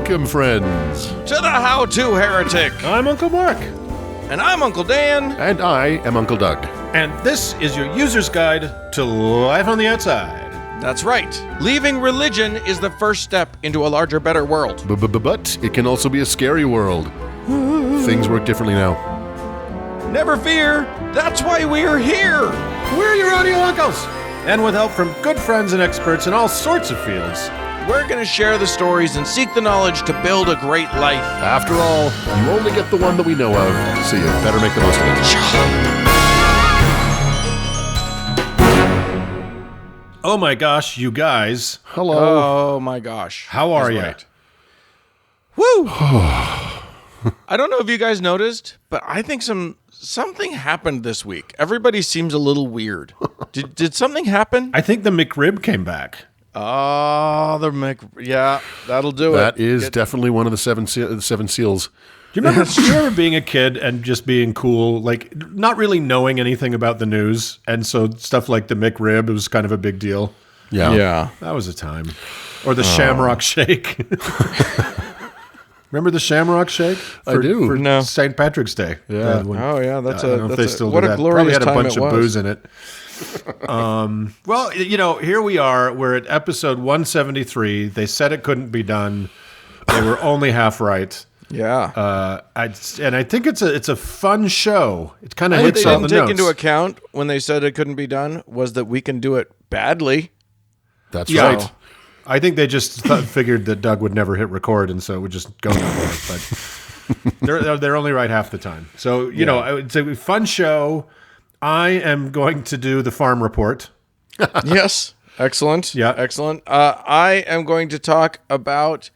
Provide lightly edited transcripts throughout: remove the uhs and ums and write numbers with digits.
Welcome, friends. To the How-To Heretic. I'm Uncle Mark. And I'm Uncle Dan. And I am Uncle Doug. And this is your user's guide to life on the outside. That's right. Leaving religion is the first step into a larger, better world. But it can also be a scary world. Things work differently now. Never fear. That's why we're here. We're your audio uncles. And with help from good friends and experts in all sorts of fields, we're going to share the stories and seek the knowledge to build a great life. After all, you only get the one that we know of, so you better make the most of it. Oh my gosh, you guys. Hello. Oh my gosh. How are you? Right. Woo! I don't know if you guys noticed, but I think something happened this week. Everybody seems a little weird. Did something happen? I think the McRib came back. Oh, yeah, that'll do That it. is definitely one of the seven seals. Do you remember being a kid and just being cool, like not really knowing anything about the news, and so stuff like the McRib, it was kind of a big deal. Yeah. That was a time. Or the Shamrock Shake. Remember the Shamrock Shake? I do. For No. St. Patrick's Day. Yeah. Oh yeah, that's I don't know if they still what do a that. glorious Probably had a time bunch it of was. booze in it. Well, here we are. We're at episode 173. They said it couldn't be done. They were only half right. Yeah. I think it's a fun show. It kind of What hits they all the didn't take notes. into account when they said it couldn't be done was that we can do it badly. That's Yeah. right. I think they just figured that Doug would never hit record, and so it would just go nowhere. But they're only right half the time. So it's a fun show. I am going to do the farm report. Yes. Excellent. Yeah. Excellent. I am going to talk about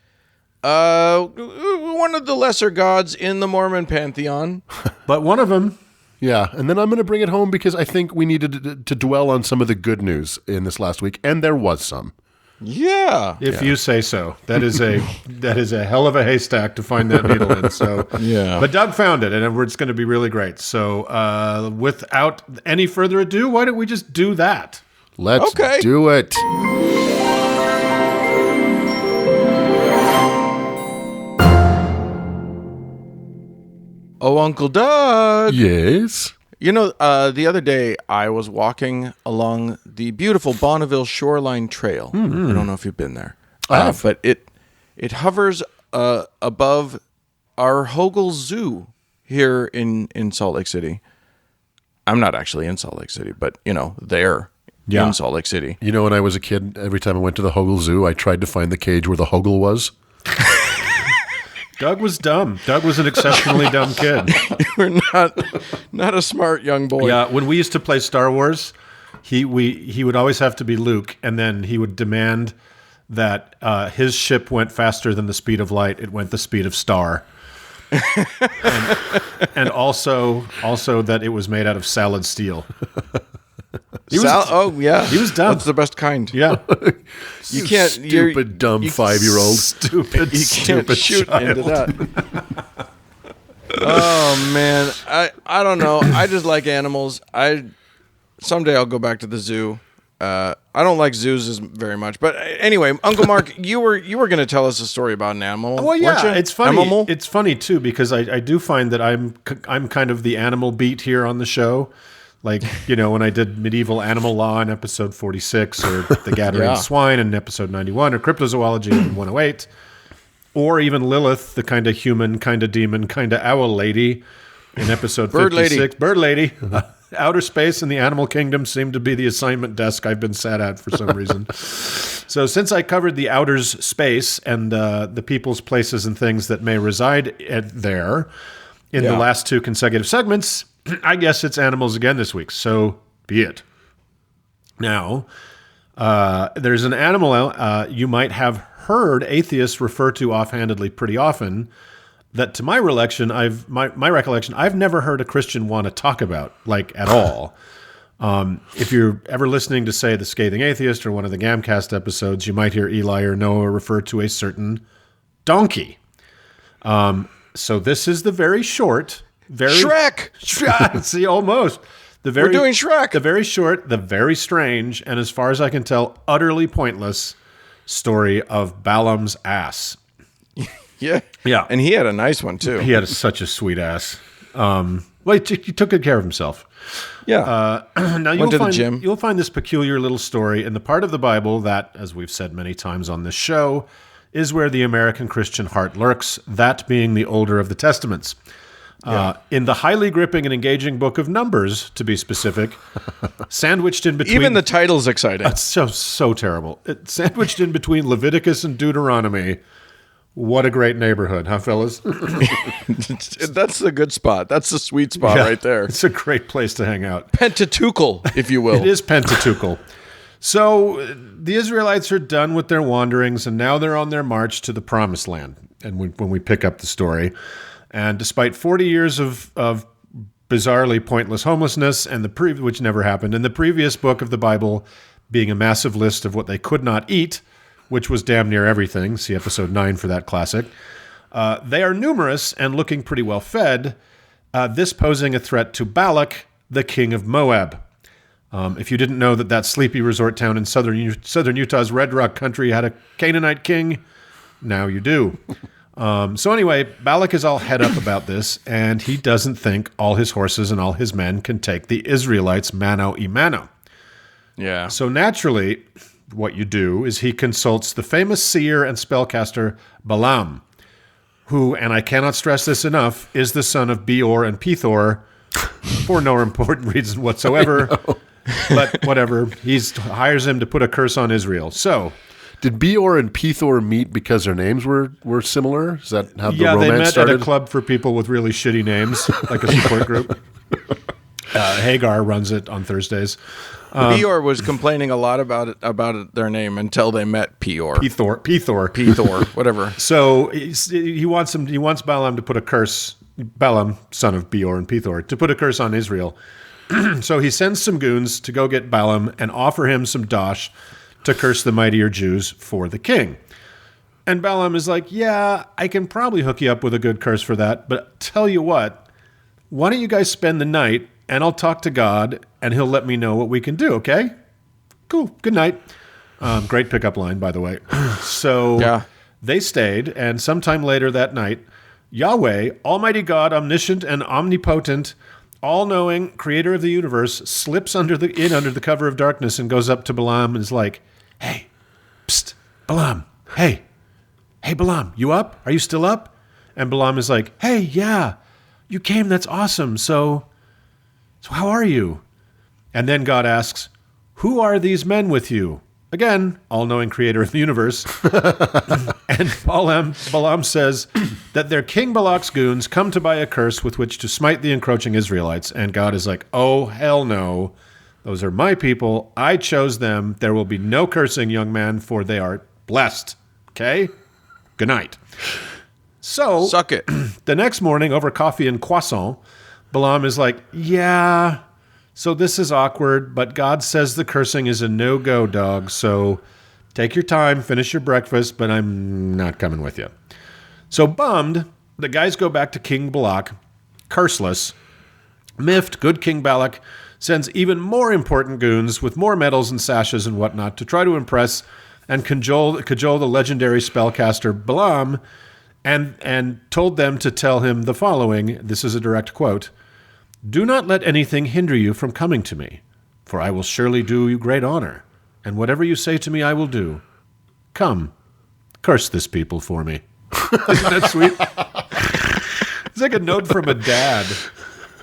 one of the lesser gods in the Mormon pantheon. But one of them, Yeah, and then I'm going to bring it home because I think we needed to dwell on some of the good news in this last week, and there was some. Yeah. if you say so, that is a hell of a haystack to find that needle in. So Yeah. But Doug found it, and it's going to be really great. So without any further ado, why don't we just do that? Let's Okay. do it. Oh, Uncle Doug. Yes. You know, the other day I was walking along the beautiful Bonneville Shoreline Trail. I don't know if you've been there. I have. But it hovers above our Hogle Zoo here in Salt Lake City. I'm not actually in Salt Lake City, but, there in Salt Lake City. You know, when I was a kid, every time I went to the Hogle Zoo, I tried to find the cage where the Hogle was. Doug was dumb. Doug was an exceptionally dumb kid. You're not a smart young boy. Yeah, when we used to play Star Wars, he would always have to be Luke, and then he would demand that his ship went faster than the speed of light. It went the speed of star. and also that it was made out of solid steel. He was dumb. That's the best kind. Yeah. You can't. Stupid, dumb 5-year-old. Stupid, You can't stupid shoot child. into that. Oh man, I don't know. I just like animals. Someday I'll go back to the zoo. I don't like zoos very much, but anyway, Uncle Mark, you were going to tell us a story about an animal. Well, weren't yeah, you? it's funny. Animal? It's funny too because I do find that I'm kind of the animal beat here on the show. Like, when I did medieval animal law in episode 46, or the gathering of swine in episode 91, or cryptozoology in 108, or even Lilith, the kind of human, kind of demon, kind of owl lady in episode Bird 56. lady. Bird lady. Outer space and the animal kingdom seem to be the assignment desk I've been sat at for some reason. So since I covered the outer's space and the people's places and things that may reside there in the last two consecutive segments, I guess it's animals again this week. So be it. Now, there's an animal you might have heard atheists refer to offhandedly pretty often that, to my recollection, I've never heard a Christian want to talk about, like, at all. If you're ever listening to, say, The Scathing Atheist or one of the Gamcast episodes, you might hear Eli or Noah refer to a certain donkey. So this is the very short, Shrek. See, almost. We're doing Shrek. The very short, the very strange, and as far as I can tell, utterly pointless story of Balaam's ass. Yeah. Yeah. And he had a nice one, too. He had such a sweet ass. Well, he took good care of himself. Yeah. Now Went to the gym. You'll find this peculiar little story in the part of the Bible that, as we've said many times on this show, is where the American Christian heart lurks, that being the older of the Testaments. In the highly gripping and engaging book of Numbers, to be specific, sandwiched in between... Even the title's exciting. It's so terrible. Sandwiched in between Leviticus and Deuteronomy. What a great neighborhood, huh, fellas? That's the good spot. That's the sweet spot right there. It's a great place to hang out. Pentateuchal, if you will. It is Pentateuchal. So the Israelites are done with their wanderings, and now they're on their march to the Promised Land. And when we pick up the story, and despite 40 years of bizarrely pointless homelessness, and which never happened, and the previous book of the Bible being a massive list of what they could not eat, which was damn near everything. See episode 9 for that classic. They are numerous and looking pretty well fed, this posing a threat to Balak, the king of Moab. If you didn't know that sleepy resort town in southern Utah's Red Rock country had a Canaanite king, now you do. So anyway, Balak is all head up about this, and he doesn't think all his horses and all his men can take the Israelites mano a mano. Yeah. So naturally, what you do is he consults the famous seer and spellcaster Balaam, who, and I cannot stress this enough, is the son of Beor and Pethor for no important reason whatsoever. But whatever, he hires him to put a curse on Israel. So, did Beor and Pethor meet because their names were similar? Is that how the romance they met started? at a club for people with really shitty names, like a support group. Hagar runs it on Thursdays. Peor was complaining a lot about their name until they met Peor. Pethor, whatever. So he wants Balaam to put a curse, Balaam, son of Beor and Pethor, to put a curse on Israel. So he sends some goons to go get Balaam and offer him some dosh to curse the mightier Jews for the king. And Balaam is like, yeah, I can probably hook you up with a good curse for that, but tell you what, why don't you guys spend the night and I'll talk to God and he'll let me know what we can do, okay? Cool, good night. Great pickup line, by the way. So They stayed, and sometime later that night, Yahweh, Almighty God, omniscient and omnipotent, all-knowing, creator of the universe, slips under the cover of darkness and goes up to Balaam and is like, hey, psst, Balaam, hey, Balaam, you up? Are you still up? And Balaam is like, hey, yeah, you came, that's awesome, so how are you? And then God asks, who are these men with you? Again, all-knowing creator of the universe. And Balaam says that they're King Balak's goons come to buy a curse with which to smite the encroaching Israelites. And God is like, oh, hell no. Those are my people. I chose them. There will be no cursing, young man, for they are blessed. Okay? Good night. So, suck it. The next morning, over coffee and croissant, Balaam is like, yeah, so this is awkward, but God says the cursing is a no-go, dog, so take your time, finish your breakfast, but I'm not coming with you. So bummed, the guys go back to King Balak, curseless. Miffed, good King Balak sends even more important goons with more medals and sashes and whatnot to try to impress and cajole the legendary spellcaster Balaam, and told them to tell him the following. This is a direct quote. Do not let anything hinder you from coming to me, for I will surely do you great honor, and whatever you say to me I will do. Come, curse this people for me. Isn't that sweet? It's like a note from a dad,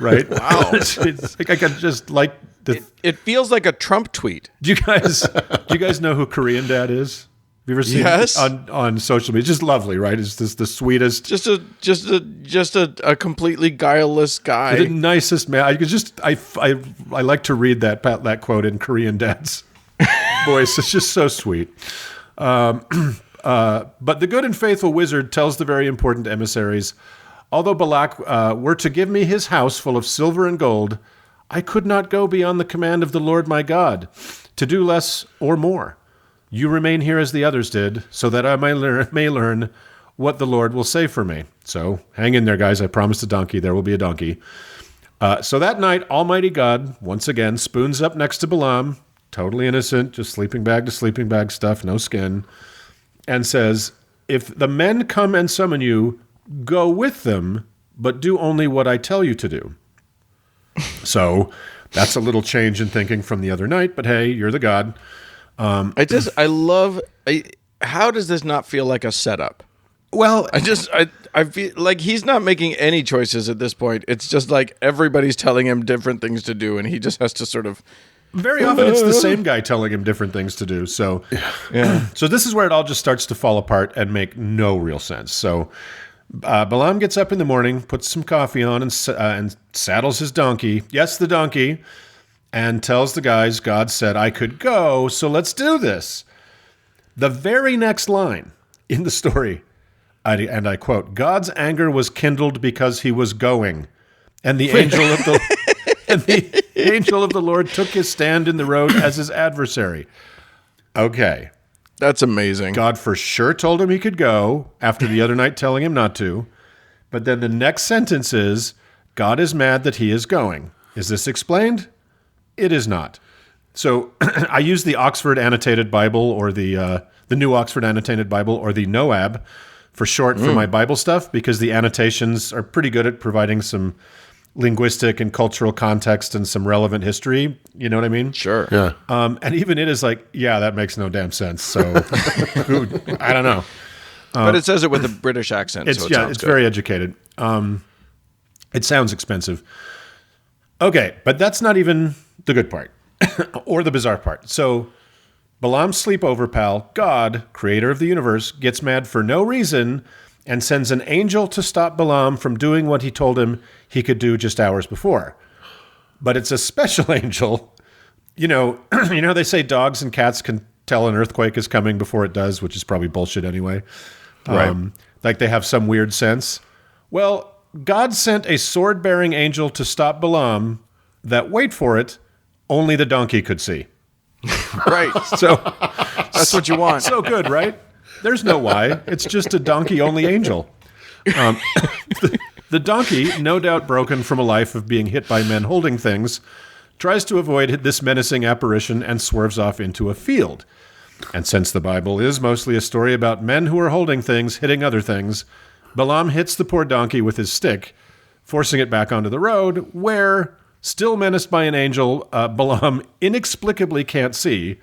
right? Wow. It's like I can just like the... It feels like a Trump tweet. Do you guys know who Korean Dad is? Have you ever seen Yes. on social media? It's just lovely, right? It's just the sweetest, Just a completely guileless guy. the nicest man. I like to read that quote in Korean Dad's voice. It's just so sweet. But the good and faithful wizard tells the very important emissaries, although Balak were to give me his house full of silver and gold, I could not go beyond the command of the Lord my God to do less or more. You remain here as the others did, so that I may learn what the Lord will say for me. So hang in there, guys. I promised a donkey. There will be a donkey. So that night, Almighty God, once again, spoons up next to Balaam, totally innocent, just sleeping bag to sleeping bag stuff, no skin, and says, if the men come and summon you, go with them, but do only what I tell you to do. So that's a little change in thinking from the other night, but hey, you're the god. How does this not feel like a setup? Well, I feel like he's not making any choices at this point. It's just like everybody's telling him different things to do, and he just has to sort of. very often it's the same guy telling him different things to do. So, so this is where it all just starts to fall apart and make no real sense. So, Balaam gets up in the morning, puts some coffee on, and saddles his donkey. Yes, the donkey, and tells the guys, God said I could go, so let's do this. The very next line in the story, and I quote, God's anger was kindled because he was going, and the angel of the angel of the Lord took his stand in the road as his adversary. Okay. That's amazing. God for sure told him he could go after the other night telling him not to. But then the next sentence is, God is mad that he is going. Is this explained? It is not. So I use the Oxford Annotated Bible or the New Oxford Annotated Bible or the NOAB for short for my Bible stuff because the annotations are pretty good at providing some linguistic and cultural context and some relevant history. You know what I mean? Sure. Yeah. And even it is like, yeah, that makes no damn sense. So I don't know. But it says it with a British accent. It's so it yeah, sounds it's good. very educated. It sounds expensive. Okay, but that's not even the good part or the bizarre part. So Balaam's sleepover pal, God, creator of the universe, gets mad for no reason and sends an angel to stop Balaam from doing what he told him he could do just hours before. But it's a special angel. You know they say dogs and cats can tell an earthquake is coming before it does, which is probably bullshit anyway. Right. Like they have some weird sense. Well, God sent a sword-bearing angel to stop Balaam that, wait for it, only the donkey could see. Right. So That's what you want. so good, right? There's no why. It's just a donkey-only angel. The donkey, no doubt broken from a life of being hit by men holding things, tries to avoid this menacing apparition and swerves off into a field. And since the Bible is mostly a story about men who are holding things, hitting other things, Balaam hits the poor donkey with his stick, forcing it back onto the road, where, still menaced by an angel, Balaam inexplicably can't see.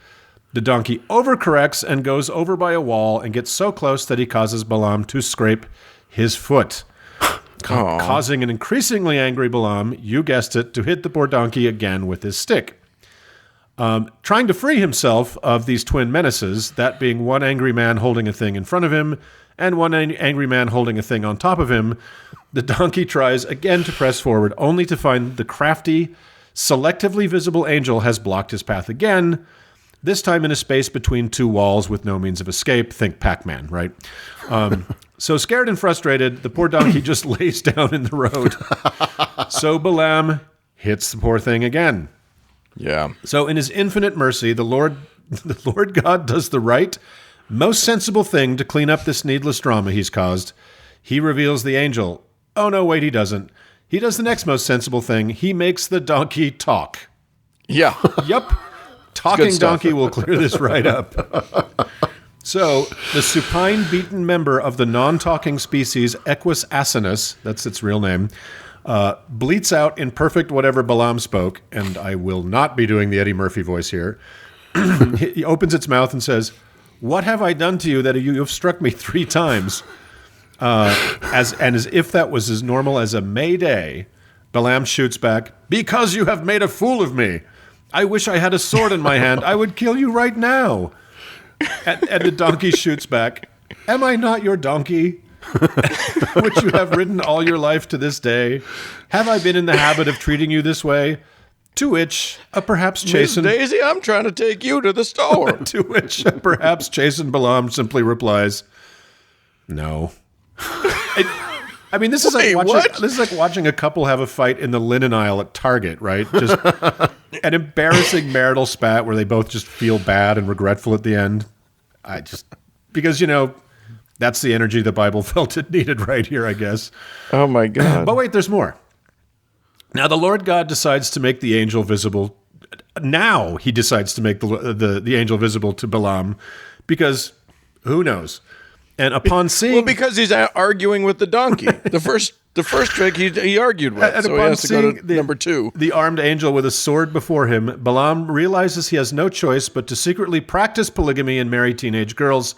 The donkey overcorrects and goes over by a wall and gets so close that he causes Balaam to scrape his foot, causing an increasingly angry Balaam, you guessed it, to hit the poor donkey again with his stick. Trying to free himself of these twin menaces, that being one angry man holding a thing in front of him and one angry man holding a thing on top of him, the donkey tries again to press forward, only to find the crafty, selectively visible angel has blocked his path again, this time in a space between two walls with no means of escape. Think Pac-Man, right? So scared and frustrated, the poor donkey just lays down in the road. So Balaam hits the poor thing again. Yeah. So in his infinite mercy, the Lord God does the right, most sensible thing to clean up this needless drama he's caused. He reveals the angel. Oh, no, wait, he doesn't. He does the next most sensible thing. He makes the donkey talk. Yeah. Yup. Talking stuff. donkey will clear this right up. So the supine beaten member of the non-talking species Equus asinus, that's its real name, bleats out in perfect whatever Balaam spoke, and I will not be doing the Eddie Murphy voice here. He opens its mouth and says, "What have I done to you that you have struck me 3 times?" As if that was as normal as a May Day, Balaam shoots back, "Because you have made a fool of me. I wish I had a sword in my hand. I would kill you right now." And the donkey shoots back, "Am I not your donkey, which you have ridden all your life to this day? Have I been in the habit of treating you this way?" To which a perhaps Miss chastened Daisy, I'm trying to take you to the store. to which a perhaps chastened Balaam simply replies, "No." I mean, this is Wait, like what? watching a couple have a fight in the linen aisle at Target, right? Just an embarrassing marital spat where they both just feel bad and regretful at the end. Because that's the energy the Bible felt it needed right here, I guess. Oh, my God. But wait, there's more. Now the Lord God decides to make the angel visible. Now he decides to make the angel visible to Balaam, because who knows? And upon seeing, Well, because he's arguing with the donkey. The first trick he argued with, and so he upon has to go to seeing number 2. the armed angel with a sword before him, Balaam realizes he has no choice but to secretly practice polygamy and marry teenage girls.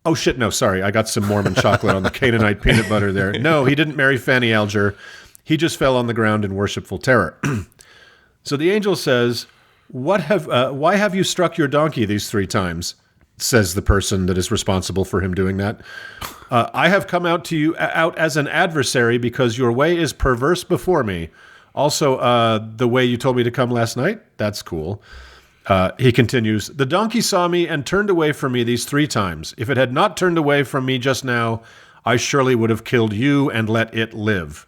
Oh shit! No, sorry, I got some Mormon chocolate on the Canaanite peanut butter there. No, he didn't marry Fanny Alger. He just fell on the ground in worshipful terror. So the angel says, why have you struck your donkey these 3 times? Says the person that is responsible for him doing that. I have come out as an adversary because your way is perverse before me. Also, the way you told me to come last night, that's cool. He continues, the donkey saw me and turned away from me these 3 times. If it had not turned away from me just now, I surely would have killed you and let it live.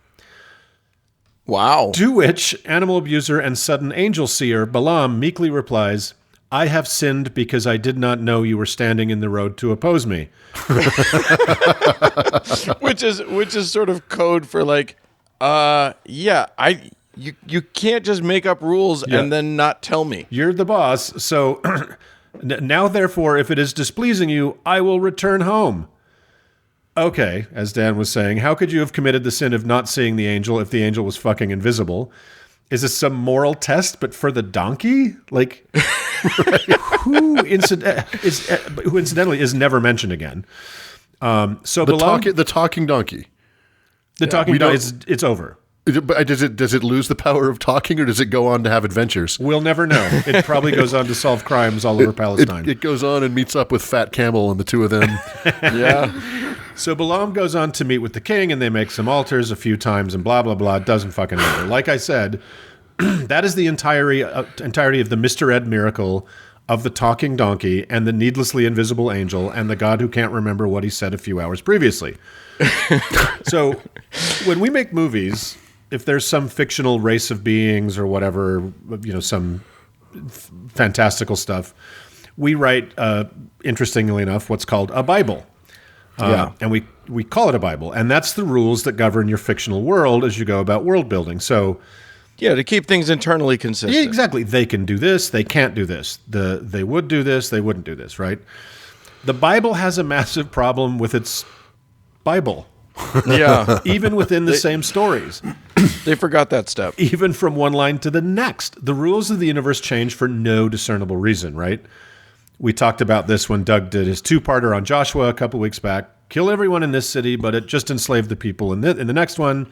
Wow. To which animal abuser and sudden angel seer Balaam meekly replies, I have sinned because I did not know you were standing in the road to oppose me. which is sort of code for like, you can't just make up rules and then not tell me. You're the boss, so now therefore, if it is displeasing you, I will return home. Okay, as Dan was saying, how could you have committed the sin of not seeing the angel if the angel was fucking invisible? Is this some moral test, but for the donkey? Like, who incidentally is never mentioned again. So the talking donkey. The talking donkey, it's over. But does it lose the power of talking, or does it go on to have adventures? We'll never know. It probably goes on to solve crimes all over Palestine. It goes on and meets up with Fat Camel, and the two of them. Yeah. So Balaam goes on to meet with the king, and they make some altars a few times, and blah, blah, blah. It doesn't fucking matter. Like I said, that is the entirety of the Mr. Ed miracle of the talking donkey and the needlessly invisible angel and the God who can't remember what he said a few hours previously. So when we make movies, if there's some fictional race of beings or whatever, some fantastical stuff, we write, interestingly enough, what's called a Bible. And we call it a Bible. And that's the rules that govern your fictional world as you go about world building. So, yeah, to keep things internally consistent. Yeah, exactly. They can do this. They can't do this. They would do this. They wouldn't do this, right? The Bible has a massive problem with its Bible. Yeah. Even within the same stories. They forgot that step. Even from one line to the next. The rules of the universe change for no discernible reason, right? We talked about this when Doug did his 2-parter on Joshua a couple weeks back. Kill everyone in this city, but it just enslaved the people. In the next one,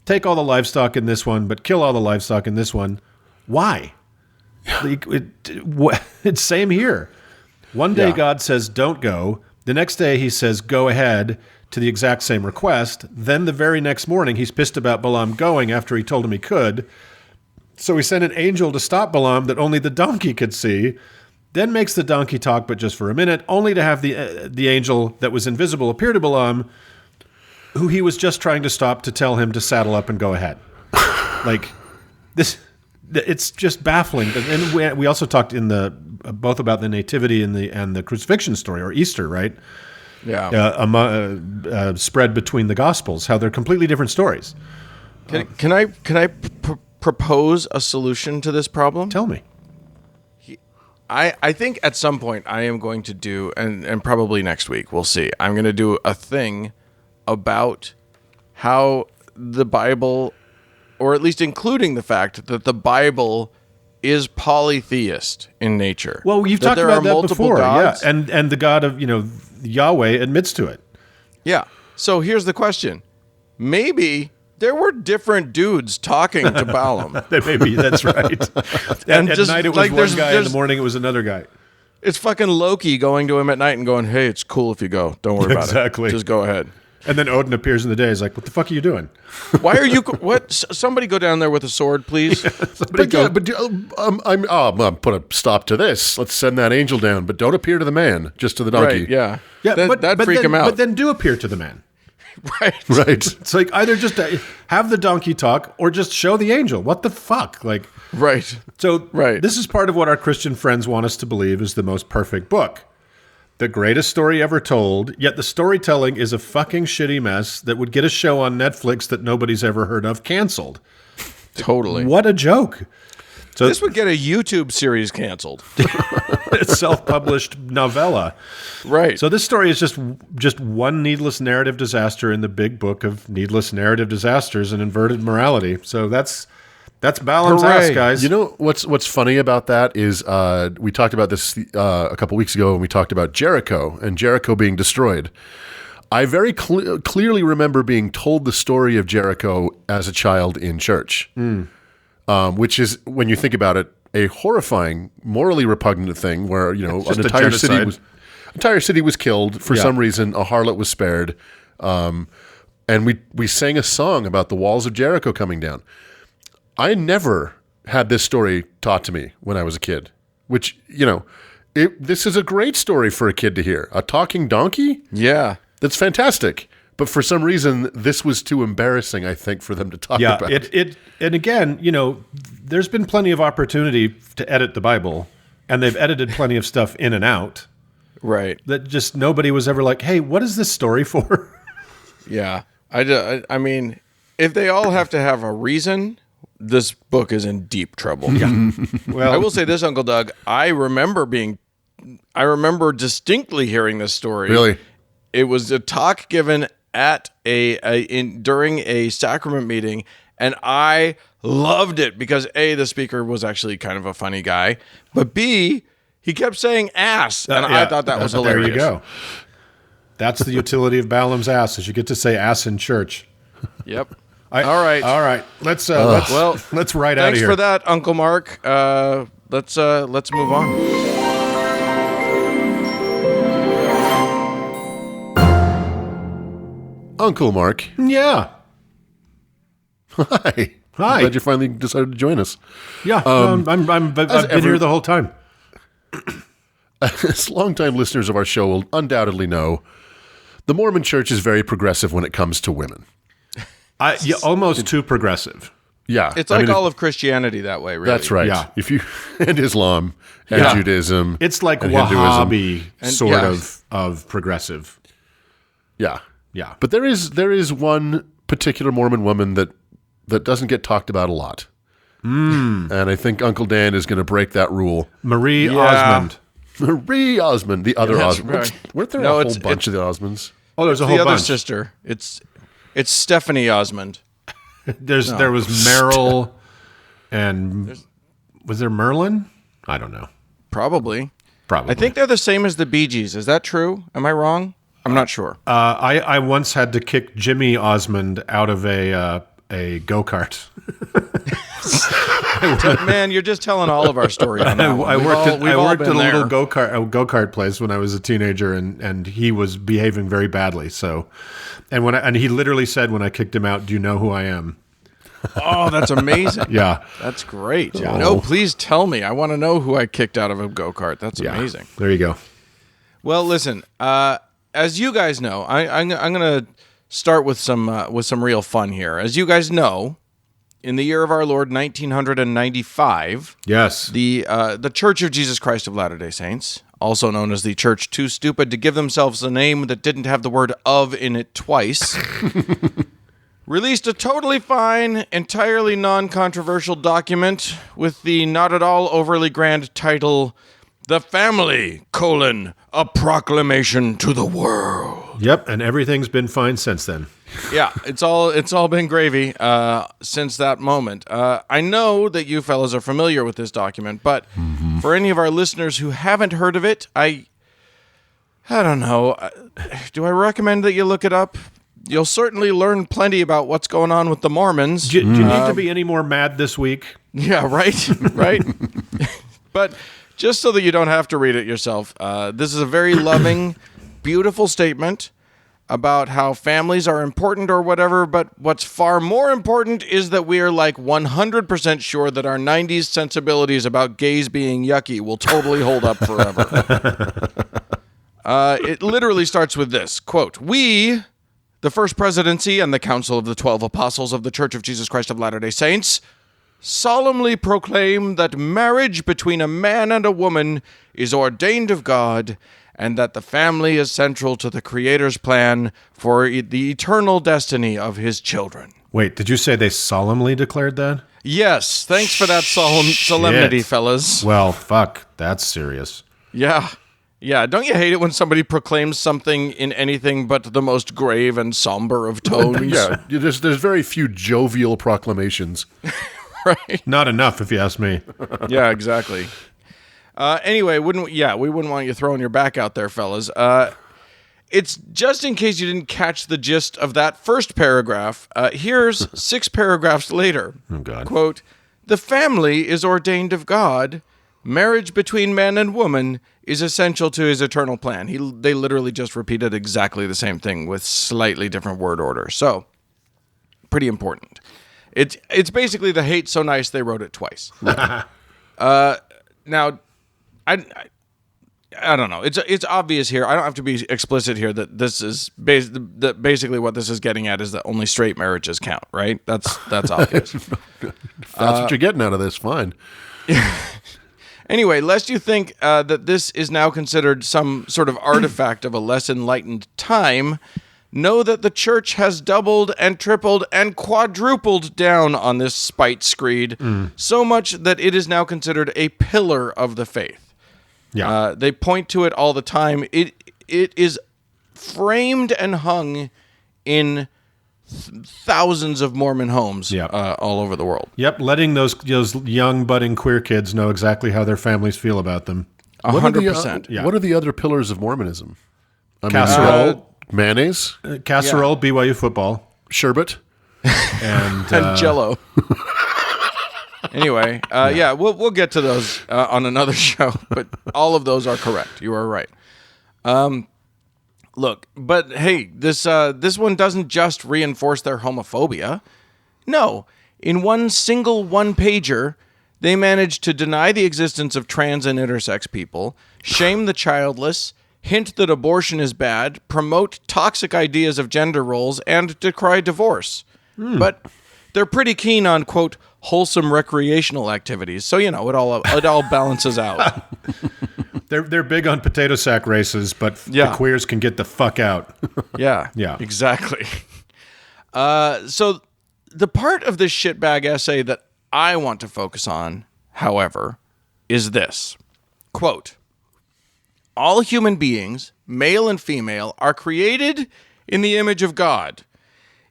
take all the livestock in this one, but kill all the livestock in this one. Why? It's same here. One day God says, don't go. The next day he says, go ahead, to the exact same request. Then the very next morning, he's pissed about Balaam going after he told him he could. So he sent an angel to stop Balaam that only the donkey could see. Then makes the donkey talk, but just for a minute, only to have the angel that was invisible appear to Balaam, who he was just trying to stop to tell him to saddle up and go ahead. Like, this, it's just baffling. And we also talked both about the nativity and the crucifixion story, or Easter, right? Yeah. Spread between the Gospels, how they're completely different stories. Can I propose a solution to this problem? Tell me. I think at some point I am going to do, and probably next week, we'll see. I'm going to do a thing about how the Bible, or at least including the fact that the Bible is polytheist in nature. Well, you've talked about that before. Gods. Yeah, and the God of, Yahweh admits to it. Yeah. So here's the question. Maybe there were different dudes talking to Balaam. Maybe, that's right. At night it was one guy, in the morning it was another guy. It's fucking Loki going to him at night and going, hey, it's cool if you go. Don't worry about it. Exactly. Just go ahead. And then Odin appears in the day. He's like, what the fuck are you doing? Why are you... What? Somebody go down there with a sword, please. I'm put a stop to this. Let's send that angel down, but don't appear to the man, just to the donkey. Right, yeah. That'd freak him out. But then do appear to the man. Right. It's like either just have the donkey talk or just show the angel. What the fuck? Like, right. So right. This is part of what our Christian friends want us to believe is the most perfect book. The greatest story ever told, yet the storytelling is a fucking shitty mess that would get a show on Netflix that nobody's ever heard of canceled. Totally. What a joke. So This would get a YouTube series canceled. it's self-published novella. Right. So this story is just one needless narrative disaster in the big book of needless narrative disasters and inverted morality. So that's Balaam's ass, Hooray. guys. You know what's funny about that is we talked about this a couple weeks ago when we talked about Jericho and Jericho being destroyed. I very clearly remember being told the story of Jericho as a child in church, which is, when you think about it, a horrifying, morally repugnant thing where, you know, just an a entire city was killed for some reason. A harlot was spared, and we sang a song about the walls of Jericho coming down. I never had this story taught to me when I was a kid, which, you know, this is a great story for a kid to hear. A talking donkey? Yeah. That's fantastic. But for some reason, this was too embarrassing, I think, for them to talk about. And again, you know, there's been plenty of opportunity to edit the Bible, and they've edited plenty of stuff in and out. Right. That just nobody was ever like, hey, what is this story for? Yeah. I mean, if they all have to have a reason, this book is in deep trouble. Yeah. Well, I will say this, Uncle Doug. I remember distinctly hearing this story. Really? It was a talk given at during a sacrament meeting, and I loved it because A, the speaker was actually kind of a funny guy, but B, he kept saying ass, and I thought that was hilarious. There you go. That's the utility of Balaam's ass, is you get to say ass in church. Yep. All right. Let's write out of Thanks here. for that, Uncle Mark. Let's move on. Uncle Mark. Yeah. Hi. Hi. Glad you finally decided to join us. Yeah. I've been here the whole time. As longtime listeners of our show will undoubtedly know, the Mormon Church is very progressive when it comes to women. Almost too progressive. Yeah. It's like all of Christianity that way, really. That's right. Yeah. If you and Islam and Yeah. Judaism. It's like and Wahhabi And- of progressive. Yeah. Yeah. But there is one particular Mormon woman that doesn't get talked about a lot. And I think Uncle Dan is going to break that rule. Marie Yeah. Osmond. Marie Osmond, the other That's Osmond. right. Weren't there No, a it's- whole bunch of the Osmonds? Oh, there's a The whole other bunch. sister. It's Stephanie Osmond. There was Meryl, and was there Merlin? I don't know. Probably. Probably. I think they're the same as the Bee Gees. Is that true? Am I wrong? I'm not sure. I once had to kick Jimmy Osmond out of a go-kart. Man, you're just telling all of our story on that I one. worked at a little there. go-kart place when I was a teenager, and he was behaving very badly. So, and he literally said when I kicked him out, "Do you know who I am?" Oh, that's amazing. Yeah, That's great. No, please tell me. I want to know who I kicked out of a go-kart. That's amazing. There you go. Well, listen, as you guys know, I'm going to start with some real fun here. As you guys know, in the year of our Lord 1995, Yes. the Church of Jesus Christ of Latter-day Saints, also known as the Church Too Stupid to Give Themselves a Name that didn't have the word "of" in it twice, released a totally fine, entirely non-controversial document with the not at all overly grand title, "The Family, a Proclamation to the World." Yep, and everything's been fine since then. Yeah, it's all been gravy since that moment. I know that you fellas are familiar with this document, but for any of our listeners who haven't heard of it, I don't know. Do I recommend that you look it up? You'll certainly learn plenty about what's going on with the Mormons. Do you need to be any more mad this week? Yeah, right, right. But just so that you don't have to read it yourself, this is a very loving, beautiful statement about how families are important or whatever, but what's far more important is that we are like 100% sure that our 90s sensibilities about gays being yucky will totally hold up forever. It literally starts with this, quote, "We, the First Presidency and the Council of the 12 Apostles of the Church of Jesus Christ of Latter-day Saints, solemnly proclaim that marriage between a man and a woman is ordained of God, and that the family is central to the Creator's plan for the eternal destiny of His children." Wait, did you say they solemnly declared that? Yes, thanks for that solemnity, Shit. fellas. Well, fuck, that's serious. Yeah. Yeah, don't you hate it when somebody proclaims something in anything but the most grave and somber of tones? Yeah, there's very few jovial proclamations. Right? Not enough, if you ask me. Yeah, exactly. Anyway, we wouldn't want you throwing your back out there, fellas. It's just in case you didn't catch the gist of that first paragraph. Here's 6 paragraphs later. Oh, God. Quote, "The family is ordained of God. Marriage between man and woman is essential to his eternal plan." They literally just repeated exactly the same thing with slightly different word order. So, pretty important. It's basically the hate so nice they wrote it twice. Now, I don't know. It's obvious here. I don't have to be explicit here that this is basically what this is getting at is that only straight marriages count, right? That's obvious. If that's what you're getting out of this, fine. Anyway, lest you think that this is now considered some sort of artifact of a less enlightened time, know that the church has doubled and tripled and quadrupled down on this spite screed, so much that it is now considered a pillar of the faith. Yeah. They point to it all the time. It is framed and hung in thousands of Mormon homes all over the world. Yep, letting those young budding queer kids know exactly how their families feel about them. 100%. Yeah. What are the other pillars of Mormonism? Casserole, Mayonnaise, casserole, BYU football, sherbet. and And Jell-O. Anyway, we'll get to those on another show, but all of those are correct. You are right. Look, but hey, this one doesn't just reinforce their homophobia. No, in one single one-pager, they managed to deny the existence of trans and intersex people, shame the childless, hint that abortion is bad, promote toxic ideas of gender roles, and decry divorce. But they're pretty keen on, quote, wholesome recreational activities. So, it all balances out. They're big on potato sack races, but the queers can get the fuck out. Yeah. Yeah. Exactly. So the part of this shitbag essay that I want to focus on, however, is this. Quote, "All human beings, male and female, are created in the image of God.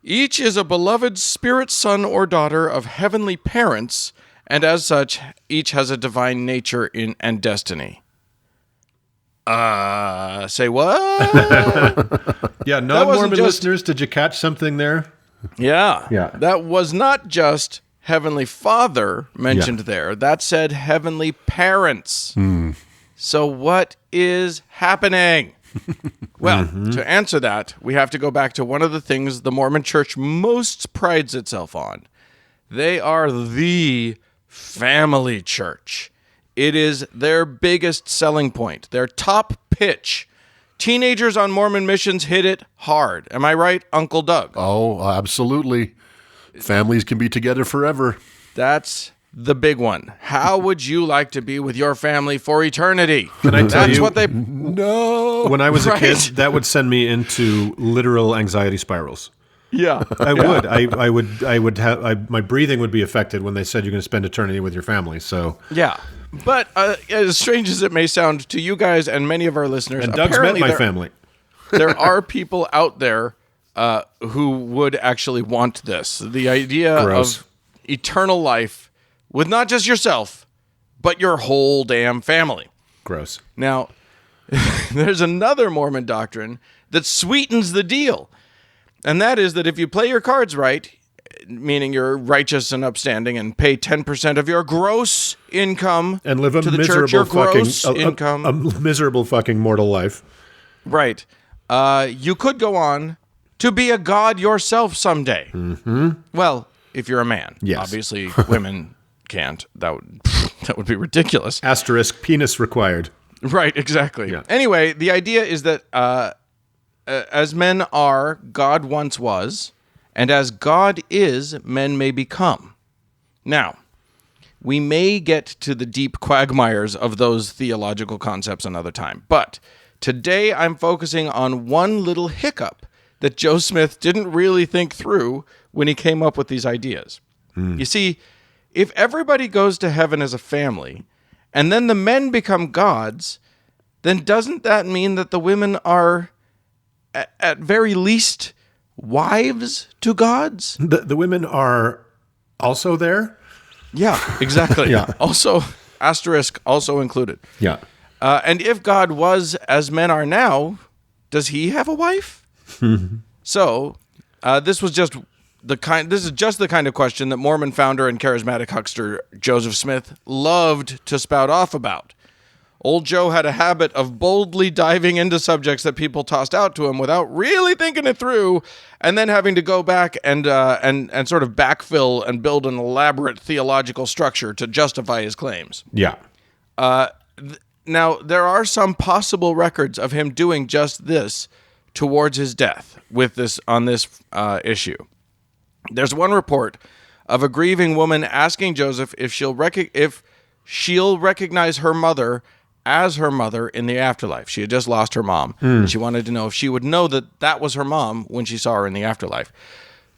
Each is a beloved spirit son or daughter of heavenly parents, and as such, each has a divine nature and destiny." Say what? Yeah, non-Mormon just- listeners, did you catch something there? Yeah. Yeah. That was not just Heavenly Father mentioned there. That said Heavenly Parents. So what is happening? Well, to answer that, we have to go back to one of the things the Mormon Church most prides itself on. They are the family church. It is their biggest selling point, their top pitch. Teenagers on Mormon missions hit it hard. Am I right, Uncle Doug? Oh, absolutely. Families can be together forever. That's the big one. How would you like to be with your family for eternity? Can I tell That's you, what they... No. when I was a kid, Right. that would send me into literal anxiety spirals. Yeah. I would. I would have. My breathing would be affected when they said you're going to spend eternity with your family. So, Yeah. But as strange as it may sound to you guys and many of our listeners, and Doug's met apparently my family. there are people out there who would actually want this. The idea Gross. of eternal life with not just yourself, but your whole damn family. Gross. Now, there's another Mormon doctrine that sweetens the deal. And that is that if you play your cards right, meaning you're righteous and upstanding and pay 10% of your gross income And live a to the miserable church, your fucking gross income. a miserable fucking mortal life. Right. You could go on to be a god yourself someday. Mm-hmm. Well, if you're a man. Yes. Obviously, women can't. That would be ridiculous. Asterisk penis required. Right, exactly. Yeah. Anyway, the idea is that as men are, God once was, and as God is, men may become. Now, we may get to the deep quagmires of those theological concepts another time, but today I'm focusing on one little hiccup that Joe Smith didn't really think through when he came up with these ideas. You see, if everybody goes to heaven as a family, and then the men become gods, then doesn't that mean that the women are, at very least, wives to gods? The women are also there? Yeah, exactly. Yeah. Also, asterisk, also included. Yeah. And if God was as men are now, does he have a wife? So, this is just the kind of question that Mormon founder and charismatic huckster Joseph Smith loved to spout off about. Old Joe had a habit of boldly diving into subjects that people tossed out to him without really thinking it through, and then having to go back and sort of backfill and build an elaborate theological structure to justify his claims. Yeah. Now, there are some possible records of him doing just this towards his death on this issue. There's one report of a grieving woman asking Joseph if she'll recognize her mother as her mother in the afterlife. She had just lost her mom, and she wanted to know if she would know that was her mom when she saw her in the afterlife.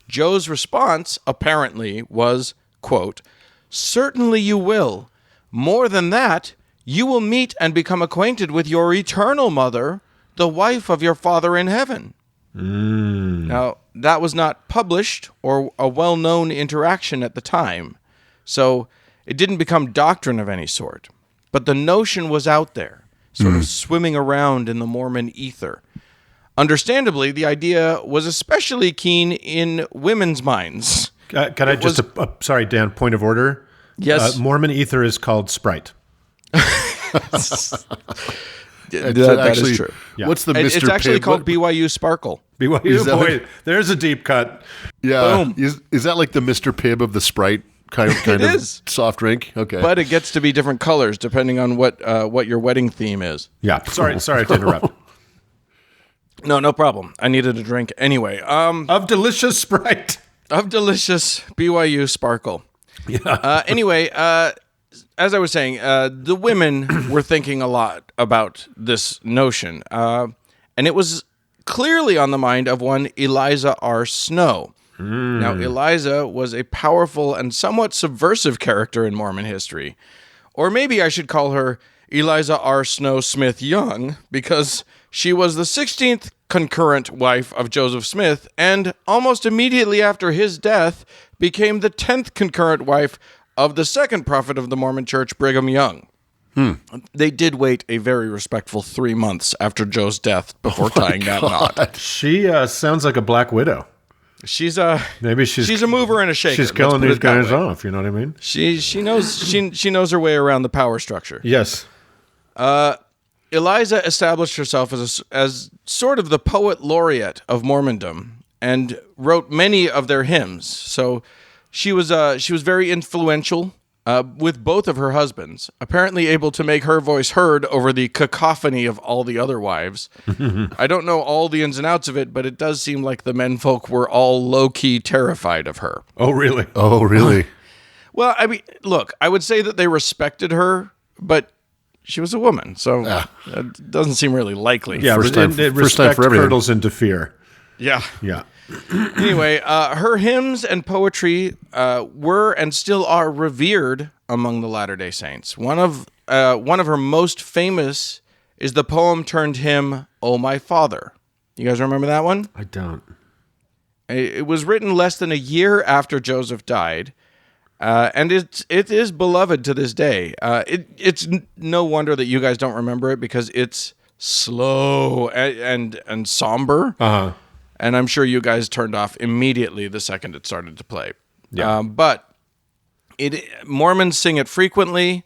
Joe's response, apparently, was, quote, "Certainly you will. More than that, you will meet and become acquainted with your eternal mother, the wife of your Father in heaven." Now, that was not published or a well-known interaction at the time, so it didn't become doctrine of any sort. But the notion was out there, sort of swimming around in the Mormon ether. Understandably, the idea was especially keen in women's minds. Can I just, sorry, Dan, point of order? Yes. Mormon ether is called Sprite. That is true. Yeah. What's the Mr. It's actually Pibb? called BYU Sparkle. BYU, that boy, like- there's a deep cut. Yeah. Boom. Is that like the Mr. Pibb of the Sprite kind of is. soft drink? Okay. But it gets to be different colors depending on what your wedding theme is. Yeah. Sorry to interrupt. No problem. I needed a drink anyway. Of delicious Sprite. Of delicious BYU Sparkle. Yeah. Anyway, as I was saying, the women were thinking a lot about this notion, and it was clearly on the mind of one Eliza R. Snow. Now, Eliza was a powerful and somewhat subversive character in Mormon history. Or maybe I should call her Eliza R. Snow Smith Young, because she was the 16th concurrent wife of Joseph Smith, and almost immediately after his death, became the 10th concurrent wife of the second prophet of the Mormon Church, Brigham Young. They did wait a very respectful 3 months after Joe's death before tying that knot. She sounds like a black widow. She's Maybe she's a mover and a shaker. She's killing these guys off. You know what I mean? She knows her way around the power structure. Yes. Eliza established herself as sort of the poet laureate of Mormondom and wrote many of their hymns. So she was very influential with both of her husbands, apparently able to make her voice heard over the cacophony of all the other wives. I don't know all the ins and outs of it, but it does seem like the menfolk were all low-key terrified of her. Oh, really? Oh, really? Well, I mean, look, I would say that they respected her, but she was a woman, so it doesn't seem really likely. Yeah, First time respect for everything. curdles into fear. Yeah. Yeah. Anyway, her hymns and poetry were and still are revered among the Latter-day Saints. One of her most famous is the poem turned hymn, "Oh My Father." You guys remember that one? I don't. It was written less than a year after Joseph died, and it is beloved to this day. It's no wonder that you guys don't remember it, because it's slow and somber. Uh-huh. And I'm sure you guys turned off immediately the second it started to play. Yeah. But Mormons sing it frequently,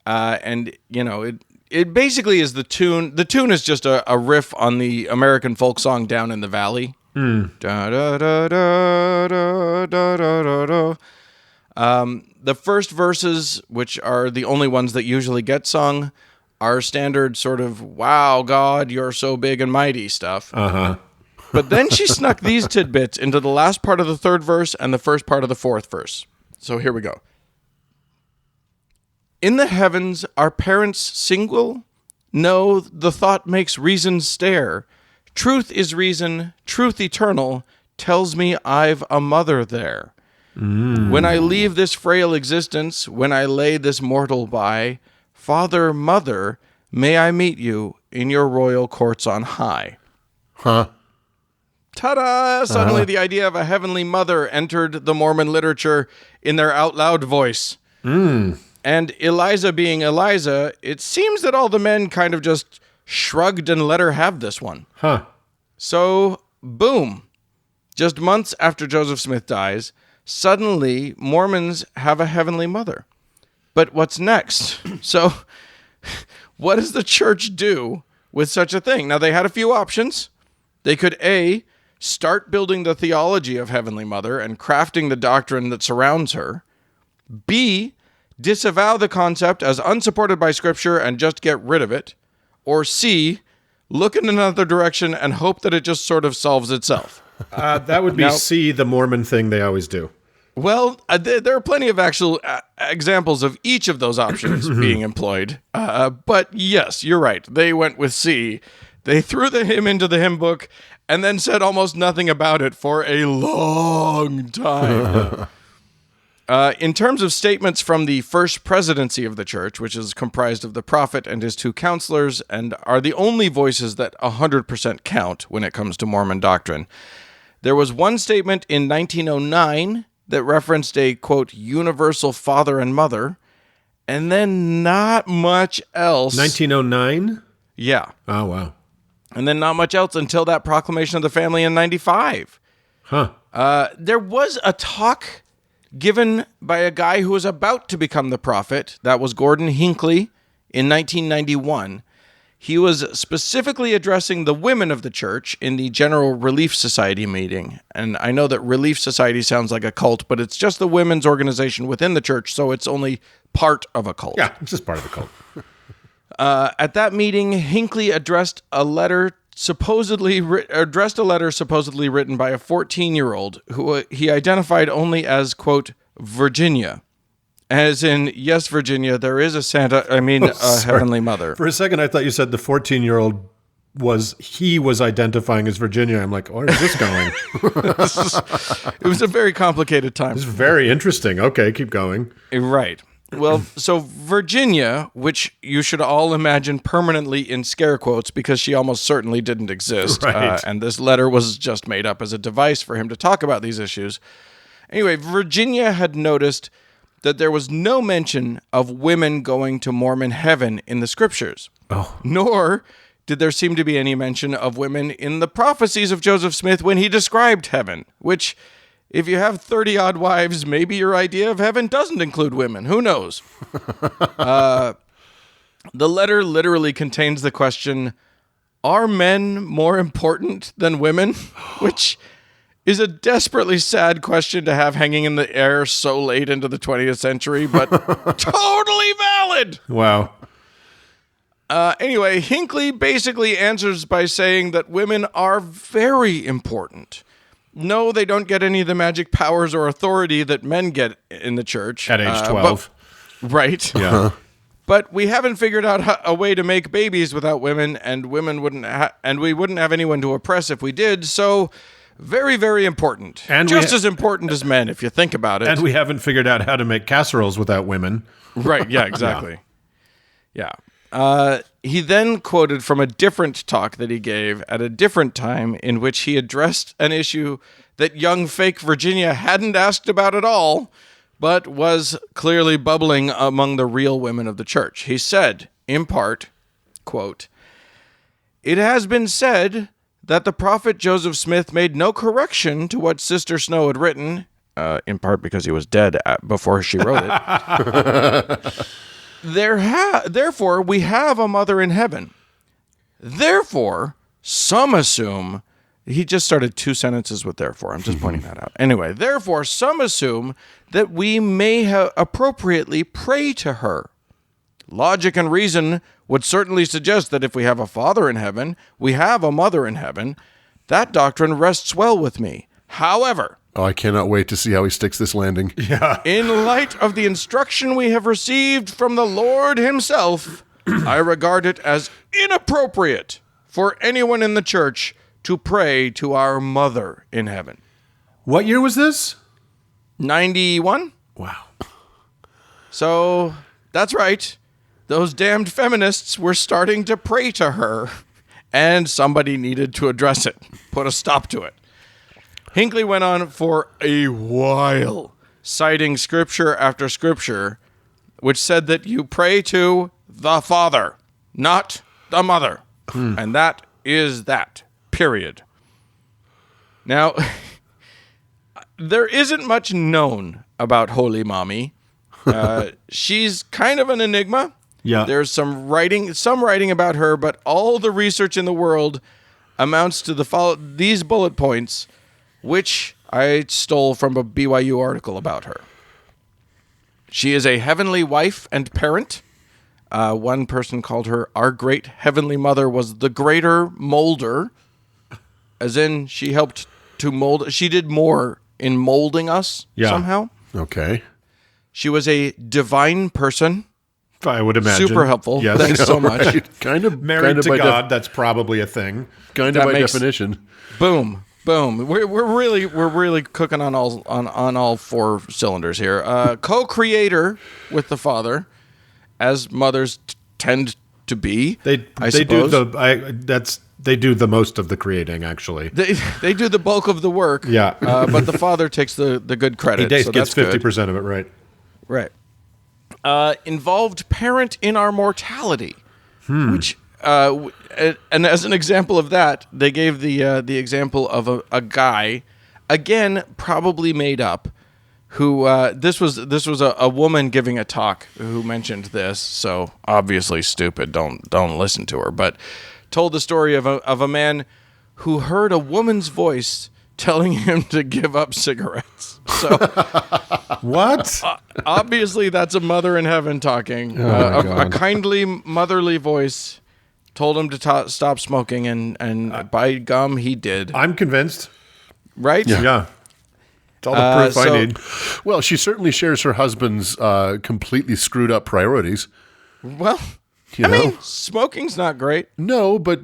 and it basically is the tune. The tune is just a riff on the American folk song "Down in the Valley." Da, da, da, da, da, da, da, da. The first verses, which are the only ones that usually get sung, are standard sort of "Wow, God, you're so big and mighty" stuff. Uh-huh. But then she snuck these tidbits into the last part of the third verse and the first part of the fourth verse. So here we go. "In the heavens are parents single? No, the thought makes reason stare. Truth is reason, truth eternal, tells me I've a mother there. When I leave this frail existence, when I lay this mortal by, Father, Mother, may I meet you in your royal courts on high. Huh. Ta-da! Suddenly the idea of a heavenly mother entered the Mormon literature in their out-loud voice. And Eliza being Eliza, it seems that all the men kind of just shrugged and let her have this one. Huh. So, boom. Just months after Joseph Smith dies, suddenly Mormons have a heavenly mother. But what's next? So, what does the church do with such a thing? Now, they had a few options. They could, A, start building the theology of Heavenly Mother and crafting the doctrine that surrounds her. B, disavow the concept as unsupported by Scripture and just get rid of it. Or C, look in another direction and hope that it just sort of solves itself. That would be Now- C, the Mormon thing they always do. Well, there are plenty of actual examples of each of those options being employed. But yes, you're right. They went with C. They threw the hymn into the hymn book and then said almost nothing about it for a long time. In terms of statements from the first presidency of the church, which is comprised of the prophet and his two counselors, and are the only voices that 100% count when it comes to Mormon doctrine, there was one statement in 1909 that referenced a, quote, universal father and mother, and then not much else. 1909? Yeah. Oh, wow. And then not much else until that proclamation of the family in 95. Huh. There was a talk given by a guy who was about to become the prophet. That was Gordon Hinckley in 1991. He was specifically addressing the women of the church in the General Relief Society meeting. And I know that Relief Society sounds like a cult, but it's just the women's organization within the church, so it's only part of a cult. Yeah, it's just part of the cult. At that meeting, Hinckley addressed a letter supposedly written by a 14-year-old who he identified only as, quote, Virginia. As in, yes, Virginia, there is a Heavenly Mother. For a second, I thought you said the 14-year-old was identifying as Virginia. I'm like, where is this going? It was a very complicated time. This is very interesting. Okay, keep going. Right. Well, so Virginia, which you should all imagine permanently in scare quotes because she almost certainly didn't exist, Right. And this letter was just made up as a device for him to talk about these issues. Anyway, Virginia had noticed that there was no mention of women going to Mormon heaven in the scriptures. Oh. Nor did there seem to be any mention of women in the prophecies of Joseph Smith when he described heaven, which, if you have 30-odd wives, maybe your idea of heaven doesn't include women. Who knows? The letter literally contains the question, are men more important than women? Which is a desperately sad question to have hanging in the air so late into the 20th century, but totally valid. Wow. Anyway, Hinckley basically answers by saying that women are very important. No, they don't get any of the magic powers or authority that men get in the church. At age 12. Right. Yeah. But we haven't figured out a way to make babies without women, and we wouldn't have anyone to oppress if we did. So, very, very important. And just as important as men, if you think about it. And we haven't figured out how to make casseroles without women. Right. Yeah. Exactly. Yeah. He then quoted from a different talk that he gave at a different time in which he addressed an issue that young fake Virginia hadn't asked about at all, but was clearly bubbling among the real women of the church. He said, in part, quote, "It has been said that the prophet Joseph Smith made no correction to what Sister Snow had written, in part because he was dead before she wrote it. Therefore, we have a mother in heaven. Therefore, some assume," he just started two sentences with therefore. I'm just pointing that out. Anyway, therefore, some assume that we may appropriately pray to her. Logic and reason would certainly suggest that if we have a father in heaven, we have a mother in heaven. That doctrine rests well with me. However, Oh, I cannot wait to see how he sticks this landing. in light of the instruction we have received from the Lord himself, I regard it as inappropriate for anyone in the church to pray to our mother in heaven. What year was this? 91. Wow. So that's right. Those damned feminists were starting to pray to her, and somebody needed to address it, put a stop to it. Hinckley went on for a while, citing scripture after scripture, which said that you pray to the Father, not the Mother. And that is that, period. Now, there isn't much known about Holy Mommy. She's kind of an enigma. Yeah. There's some writing about her, but all the research in the world amounts to these bullet points, which I stole from a BYU article about her. She is a heavenly wife and parent. One person called her our great heavenly mother was the greater molder, as in she helped to mold. She did more in molding us somehow. Okay. She was a divine person. I would imagine. Super helpful. Yes. Thanks so much. Right. Kind of Married to God, that's probably a thing. kind that of by makes- definition. Boom. We're really cooking on all four cylinders here. Co-creator with the father, as mothers tend to be. They suppose. They do the most of the creating, actually. They do the bulk of the work. Yeah. But the father takes the good credit. He so gets that's good. 50% of it, right? Right. Involved parent in our mortality, which, and as an example of that, they gave the example of a guy, again probably made up, who this was a woman giving a talk who mentioned this, so obviously stupid. Don't listen to her, but told the story of a man who heard a woman's voice telling him to give up cigarettes. So. What? Obviously, that's a mother in heaven talking. A kindly, motherly voice told him to stop smoking, and by gum, he did. I'm convinced. Right? Yeah. It's all the proof I need. Well, she certainly shares her husband's completely screwed up priorities. Well, You I know? mean, smoking's not great. No, but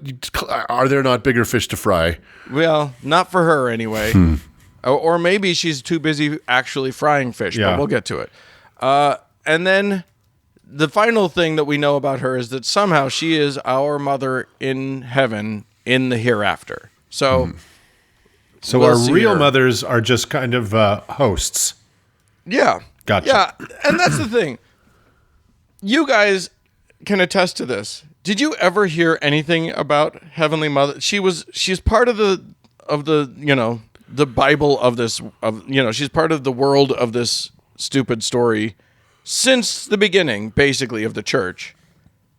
are there not bigger fish to fry? Well, not for her anyway. Or maybe she's too busy actually frying fish, Yeah. but we'll get to it. And then the final thing that we know about her is that somehow she is our mother in heaven in the hereafter. So, So we'll our see real her. mothers are just kind of hosts. Yeah. Gotcha. Yeah, and that's the thing. You guys can attest to this. Did you ever hear anything about Heavenly Mother? She's part of the the Bible of this she's part of the world of this stupid story since the beginning, basically, of the church.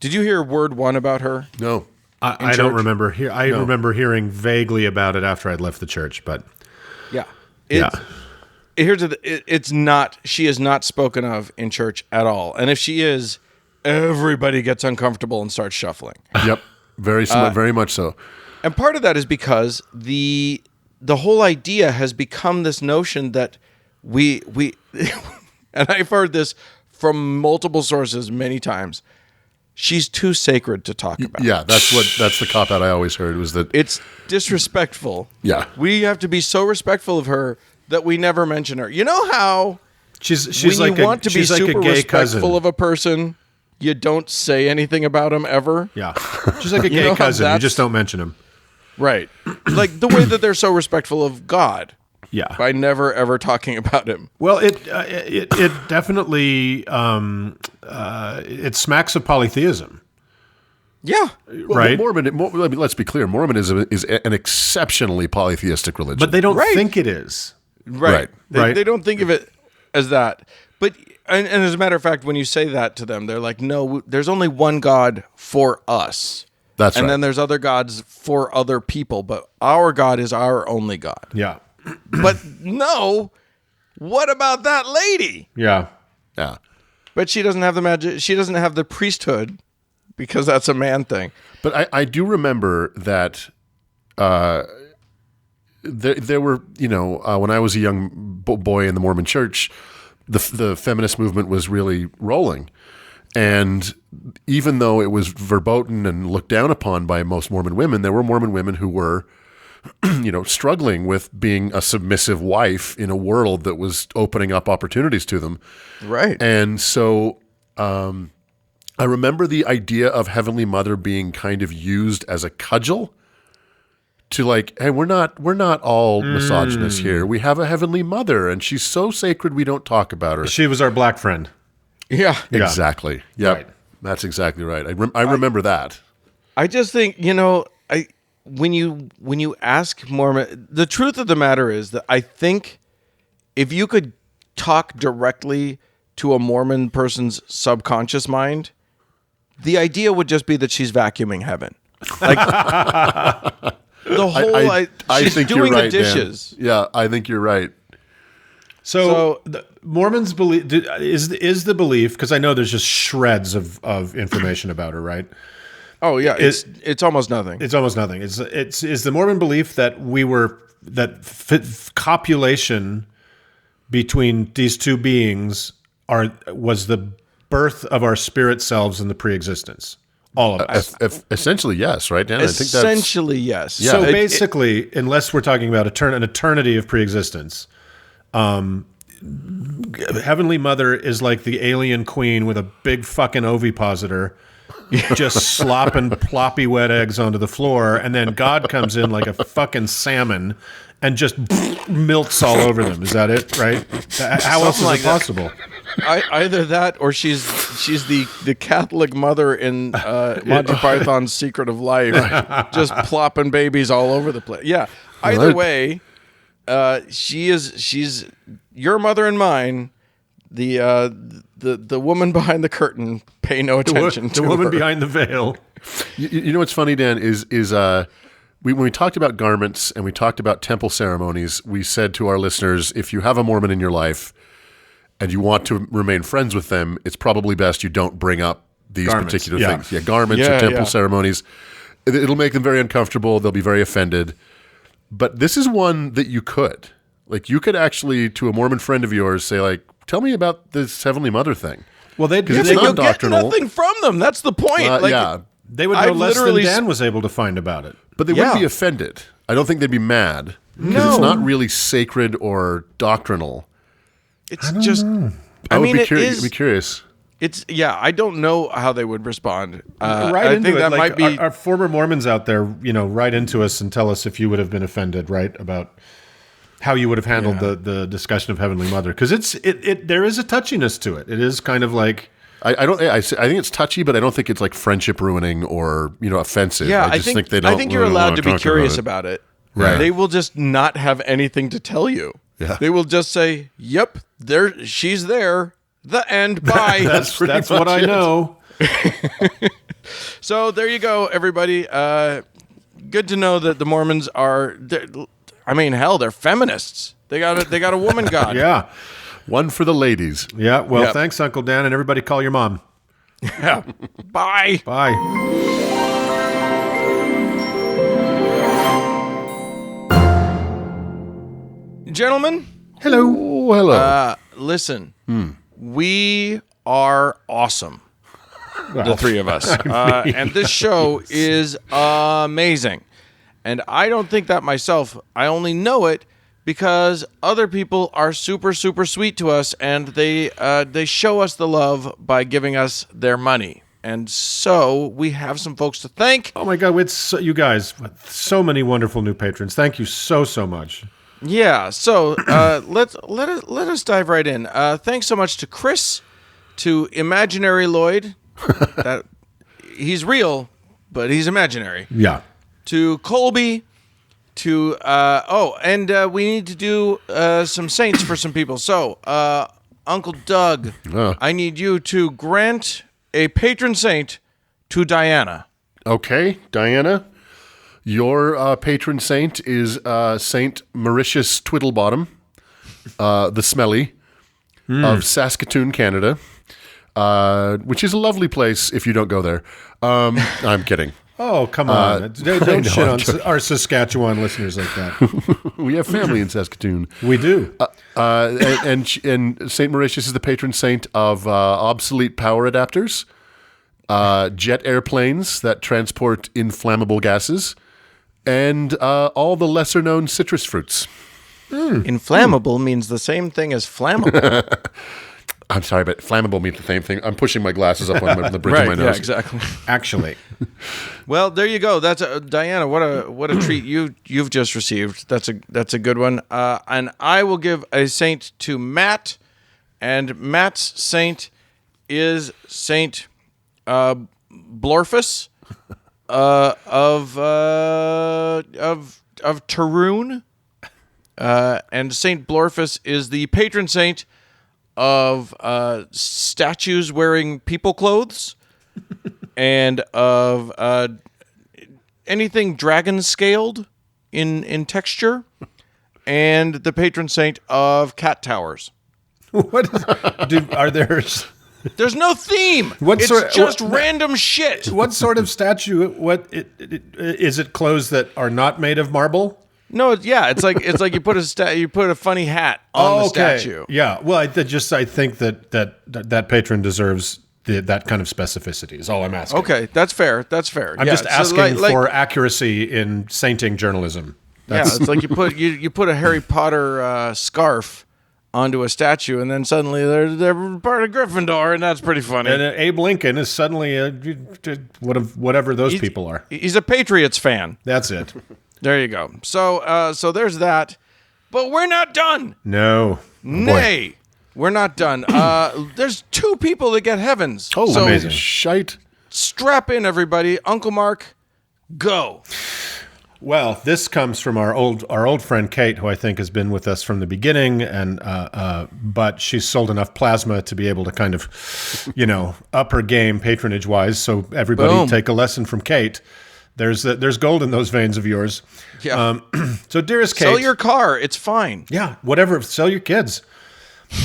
Did you hear word one about her? No. I don't remember. I remember hearing vaguely about it after I'd left the church, but Yeah. yeah. It's not. She is not spoken of in church at all. And if she is, everybody gets uncomfortable and starts shuffling. Yep. Very much so. And part of that is because the whole idea has become this notion that we and I've heard this from multiple sources many times. She's too sacred to talk about. Yeah, that's the cop out I always heard was that It's disrespectful. Yeah. We have to be so respectful of her that we never mention her. You know how She's when like you want to be she's like super a gay respectful cousin. of a person, you don't say anything about them ever? Yeah. She's like a You know gay how cousin. You that's- just don't mention him. Right. Like the way that they're so respectful of God Yeah. by never ever talking about him. Well, it definitely it smacks of polytheism, Yeah. well, right? I mean, let's be clear. Mormonism is an exceptionally polytheistic religion. But they don't Right. think it is. Right. Right. They don't think of it as that. But and as a matter of fact, when you say that to them, they're like, no, there's only one God for us. That's And right. then there's other gods for other people, but our God is our only God. Yeah. But no, what about that lady? Yeah. Yeah. But she doesn't have the magic. She doesn't have the priesthood because that's a man thing. But I do remember that there were, when I was a young boy in the Mormon church, the feminist movement was really rolling. And even though it was verboten and looked down upon by most Mormon women, there were Mormon women who were struggling with being a submissive wife in a world that was opening up opportunities to them. Right. And so I remember the idea of Heavenly Mother being kind of used as a cudgel to like, hey, we're not all misogynists here. We have a Heavenly Mother, and she's so sacred we don't talk about her. She was our black friend. Yeah. Exactly. Yeah, Right. That's exactly right. I remember that. I just think, when you ask Mormon, the truth of the matter is that I think if you could talk directly to a Mormon person's subconscious mind, the idea would just be that she's vacuuming heaven. Like the whole, she's think doing you're right, the dishes. Dan. Yeah, I think you're right. So the Mormons believe is the belief, because I know there's just shreds of information about her, right? Oh yeah, it's almost nothing. It's almost nothing. It's the Mormon belief that copulation between these two beings was the birth of our spirit selves in the pre-existence. All of us. Essentially, yes, right, Dan? Essentially, yes. Yeah. So basically, unless we're talking about an eternity of pre-existence, Heavenly Mother is like the alien queen with a big fucking ovipositor, just slopping ploppy wet eggs onto the floor, and then God comes in like a fucking salmon and just milks all over them. Is that it? Right? How else is it possible? Either that, or she's the Catholic mother in Monty Python's Secret of Life, just plopping babies all over the place. Yeah. Either way, she's your mother and mine. The woman behind the curtain. Pay no attention to the woman her. behind the veil. You know what's funny, Dan, is when we talked about garments and we talked about temple ceremonies, we said to our listeners, if you have a Mormon in your life and you want to remain friends with them, it's probably best you don't bring up these particular things. Yeah, garments or temple ceremonies. It'll make them very uncomfortable. They'll be very offended. But this is one that you could. Like, you could actually, to a Mormon friend of yours, say, like, tell me about this Heavenly Mother thing. Well, it's you'll not get doctrinal. nothing from them. That's the point. They would know less than Dan was able to find about it. But they wouldn't be offended. I don't think they'd be mad. Because it's not really sacred or doctrinal. It's just... I would be curious. I don't know how they would respond. I think that might be our former Mormons out there, write into us and tell us if you would have been offended, right, about how you would have handled the discussion of Heavenly Mother, because there is a touchiness to it. It is kind of like I think it's touchy, but I don't think it's like friendship ruining or offensive. Yeah, I think they don't. I think you're allowed to be curious about it. Right. They will just not have anything to tell you. Yeah. They will just say, "Yep, she's there." The end. Bye. that's what I know. So there you go, everybody. Good to know that the Mormons are. They're feminists. They got a woman god. Yeah. One for the ladies. Yeah. Well, thanks, Uncle Dan, and everybody call your mom. Yeah. Bye. Bye. Gentlemen. Hello. Oh, hello. Listen. We are awesome. The three of us. And this show is amazing. And I don't think that myself. I only know it because other people are super, super sweet to us, and they show us the love by giving us their money. And so we have some folks to thank. Oh my God, you guys, so many wonderful new patrons. Thank you so much. Yeah, so let us dive right in. Thanks so much to Chris, to Imaginary Lloyd. That he's real, but he's imaginary. Yeah. To Colby, to we need to do some saints for some people. So, Uncle Doug, I need you to grant a patron saint to Diana. Okay, Diana. Your patron saint is Saint Mauritius Twiddlebottom, the Smelly, of Saskatoon, Canada, which is a lovely place if you don't go there. I'm kidding. Oh, come on. Don't shit on our Saskatchewan listeners like that. We have family in Saskatoon. We do. And Saint Mauritius is the patron saint of obsolete power adapters, jet airplanes that transport inflammable gases, and all the lesser-known citrus fruits. Inflammable means the same thing as flammable. I'm sorry, but flammable means the same thing. I'm pushing my glasses up on the bridge of my nose. Yeah, exactly. Actually. Well, there you go. That's Diana. What a treat you've just received. That's a good one. And I will give a saint to Matt, and Matt's saint is Saint Blorfus of Taroon, and Saint Blorfus is the patron saint of statues wearing people clothes and of anything dragon scaled in texture, and the patron saint of cat towers. What are there? There's no theme. Random shit. What sort of statue? Is it clothes that are not made of marble? No, it's like you put a funny hat on the statue. Yeah. Well, I think that patron deserves that kind of specificity. Is all I'm asking. Okay, that's fair. I'm just asking for accuracy in sainting journalism. It's like you put a Harry Potter scarf onto a statue, and then suddenly they're part of Gryffindor, and that's pretty funny. And Abe Lincoln is suddenly whatever those people are. He's a Patriots fan. That's it. There you go. So there's that. But we're not done. No. Nay. We're not done. There's 2 people that get heavens. Oh, so amazing. Shite. Strap in, everybody. Uncle Mark, go. Well, this comes from our old friend Kate, who I think has been with us from the beginning, and but she's sold enough plasma to be able to kind of, up her game patronage-wise. So everybody take a lesson from Kate. There's gold in those veins of yours. Yeah. So, dearest Kate, sell your car. It's fine. Yeah, whatever. Sell your kids.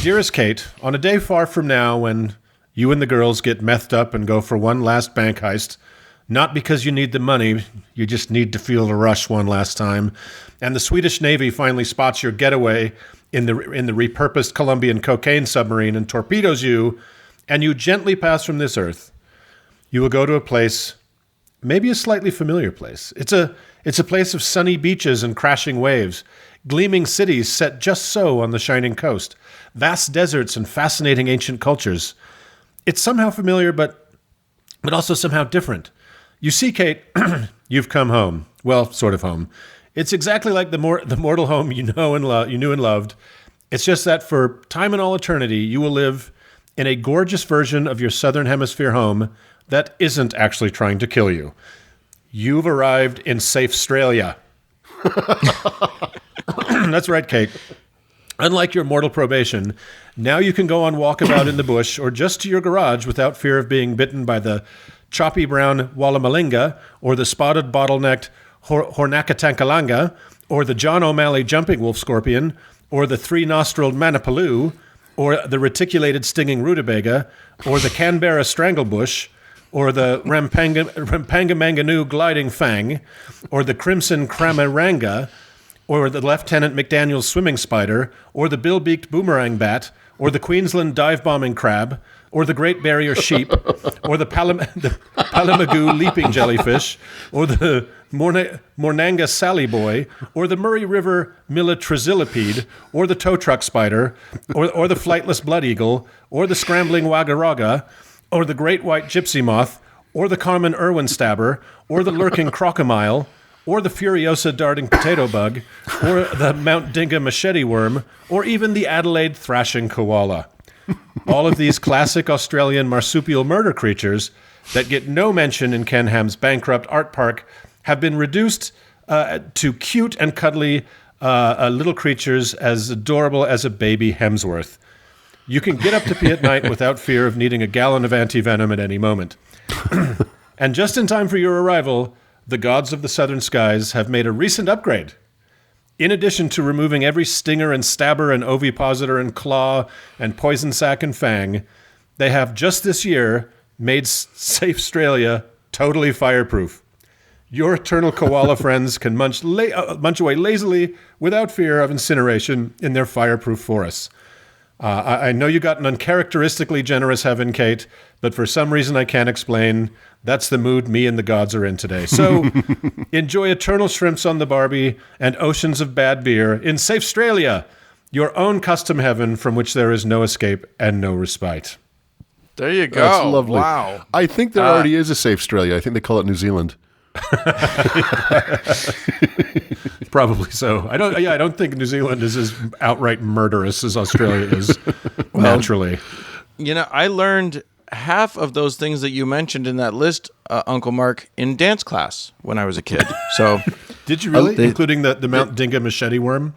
Dearest Kate, on a day far from now when you and the girls get methed up and go for one last bank heist, not because you need the money, you just need to feel the rush one last time, and the Swedish Navy finally spots your getaway in the repurposed Colombian cocaine submarine and torpedoes you, and you gently pass from this earth, you will go to a place, maybe a slightly familiar place. It's a place of sunny beaches and crashing waves, gleaming cities set just so on the shining coast, vast deserts and fascinating ancient cultures. It's somehow familiar, but also somehow different. You see, Kate, you've come home. Well, sort of home. It's exactly like the mortal home you knew and loved. It's just that for time and all eternity, you will live in a gorgeous version of your Southern Hemisphere home that isn't actually trying to kill you. You've arrived in safe Australia. That's right, Kate. Unlike your mortal probation, now you can go on walkabout in the bush or just to your garage without fear of being bitten by the choppy brown Wallamalinga or the spotted bottlenecked Hornakatankalanga or the John O'Malley jumping wolf scorpion or the three-nostriled Manipuloo or the reticulated stinging rutabaga or the Canberra stranglebush or the Rampangamanganoo gliding fang or the crimson Kramaranga or the Lieutenant McDaniel's swimming spider, or the bill-beaked boomerang bat, or the Queensland dive-bombing crab, or the Great Barrier sheep, or the Palamagoo leaping jellyfish, or the Mornanga Sally boy, or the Murray River Millatrizillipede, or the tow truck spider, or the flightless blood eagle, or the scrambling wagga wagga, or the great white gypsy moth, or the common Irwin stabber, or the lurking crocomile, or the Furiosa darting potato bug, or the Mount Dinga machete worm, or even the Adelaide thrashing koala. All of these classic Australian marsupial murder creatures that get no mention in Ken Ham's bankrupt art park have been reduced to cute and cuddly little creatures as adorable as a baby Hemsworth. You can get up to pee at night without fear of needing a gallon of anti-venom at any moment. And just in time for your arrival, the gods of the southern skies have made a recent upgrade. In addition to removing every stinger and stabber and ovipositor and claw and poison sac and fang, they have just this year made Safe Australia totally fireproof. Your eternal koala friends can munch away lazily without fear of incineration in their fireproof forests. I know you got an uncharacteristically generous heaven, Kate, but for some reason I can't explain, that's the mood me and the gods are in today. So enjoy eternal shrimps on the Barbie and oceans of bad beer in Safe Australia, your own custom heaven from which there is no escape and no respite. There you go. That's lovely. Wow. I think there already is a Safe Australia. I think they call it New Zealand. Probably so. I don't think New Zealand is as outright murderous as Australia is naturally. You know, I learned half of those things that you mentioned in that list, Uncle Mark, in dance class when I was a kid. So, did you really, including the Mount Dinga machete worm?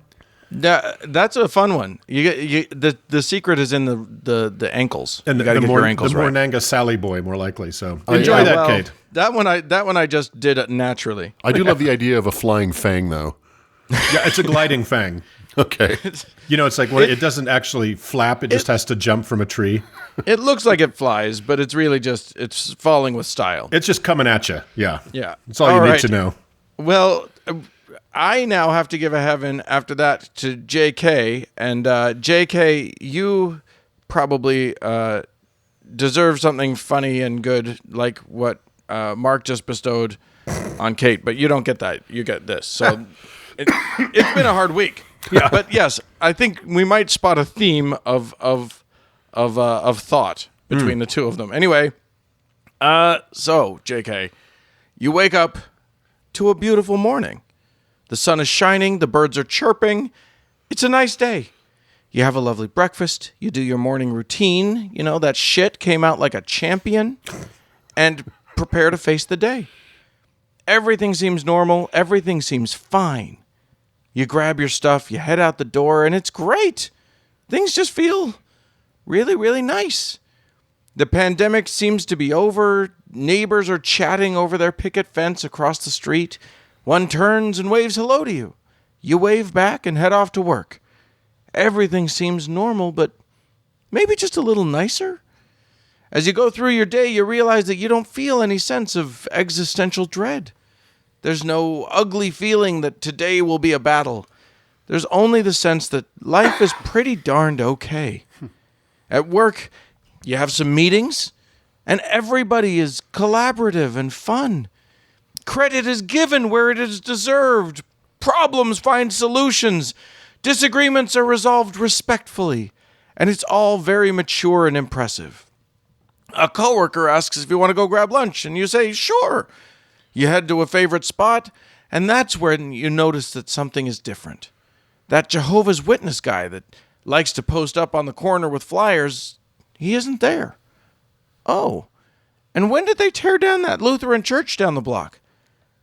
That's a fun one. The secret is in the ankles. And you got to get your ankles right. The Mornanga Sally boy, more likely. So enjoy that, Kate. That one I just did it naturally. I do love the idea of a flying fang, though. Yeah, it's a gliding fang. Okay. You know, it's like it doesn't actually flap; it just has to jump from a tree. It looks like it flies, but it's really just it's falling with style. It's just coming at you. Yeah. Yeah. That's all you need to know. Well, I now have to give a heaven after that to JK, and JK, you probably deserve something funny and good like what Mark just bestowed on Kate, but you don't get that. You get this. So it's been a hard week. Yeah. But yes, I think we might spot a theme of thought between the two of them. Anyway, so JK, you wake up to a beautiful morning. The sun is shining, the birds are chirping. It's a nice day. You have a lovely breakfast, you do your morning routine, you know, that shit came out like a champion, and prepare to face the day. Everything seems normal, everything seems fine. You grab your stuff, you head out the door, and it's great. Things just feel really, really nice. The pandemic seems to be over. Neighbors are chatting over their picket fence across the street. One turns and waves hello to you. You wave back and head off to work. Everything seems normal, but maybe just a little nicer. As you go through your day, you realize that you don't feel any sense of existential dread. There's no ugly feeling that today will be a battle. There's only the sense that life is pretty darned okay. At work, you have some meetings, and everybody is collaborative and fun. Credit is given where it is deserved. Problems find solutions. Disagreements are resolved respectfully. And it's all very mature and impressive. A coworker asks if you want to go grab lunch, and you say, sure. You head to a favorite spot, and that's when you notice that something is different. That Jehovah's Witness guy that likes to post up on the corner with flyers, he isn't there. Oh, and when did they tear down that Lutheran church down the block?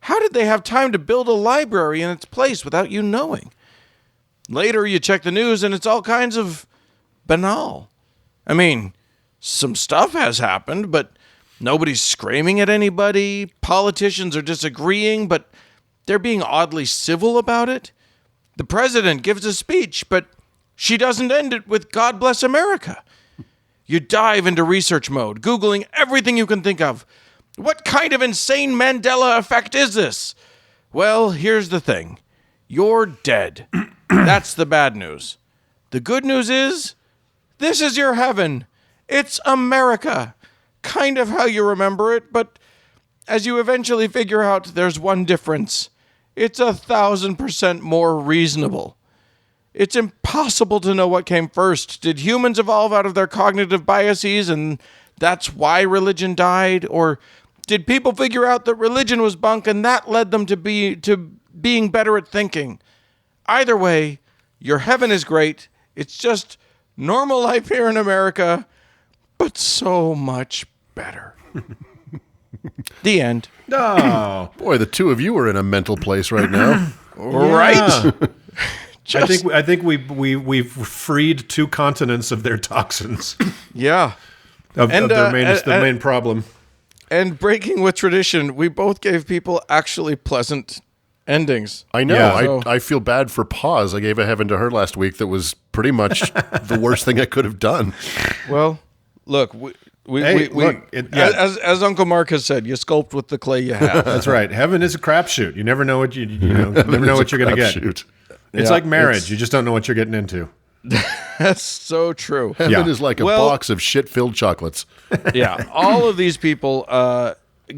How did they have time to build a library in its place without you knowing? Later, you check the news, and it's all kinds of banal. I mean, some stuff has happened, but nobody's screaming at anybody. Politicians are disagreeing, but they're being oddly civil about it. The president gives a speech, but she doesn't end it with God bless America. You dive into research mode, Googling everything you can think of. What kind of insane Mandela effect is this? Well, here's the thing. You're dead. That's the bad news. The good news is, this is your heaven. It's America. Kind of how you remember it, but as you eventually figure out, there's one difference. It's 1,000% more reasonable. It's impossible to know what came first. Did humans evolve out of their cognitive biases and that's why religion died? Or did people figure out that religion was bunk and that led them to being better at thinking? Either way, your heaven is great. It's just normal life here in America, but so much better. The end. Oh, boy, the two of you are in a mental place right now. Right? I think we've freed two continents of their toxins. Yeah. Of their main problem. And breaking with tradition, we both gave people actually pleasant endings. I know. Yeah. I feel bad for Pause. I gave a heaven to her last week that was pretty much the worst thing I could have done. Well, look, as Uncle Mark has said, you sculpt with the clay you have. That's right. Heaven is a crapshoot. You never know what you never know what you're going to get. Shoot. It's like marriage. You just don't know what you're getting into. That's so true. Heaven is like a Well- box of shit-filled chocolates. Yeah, all of these people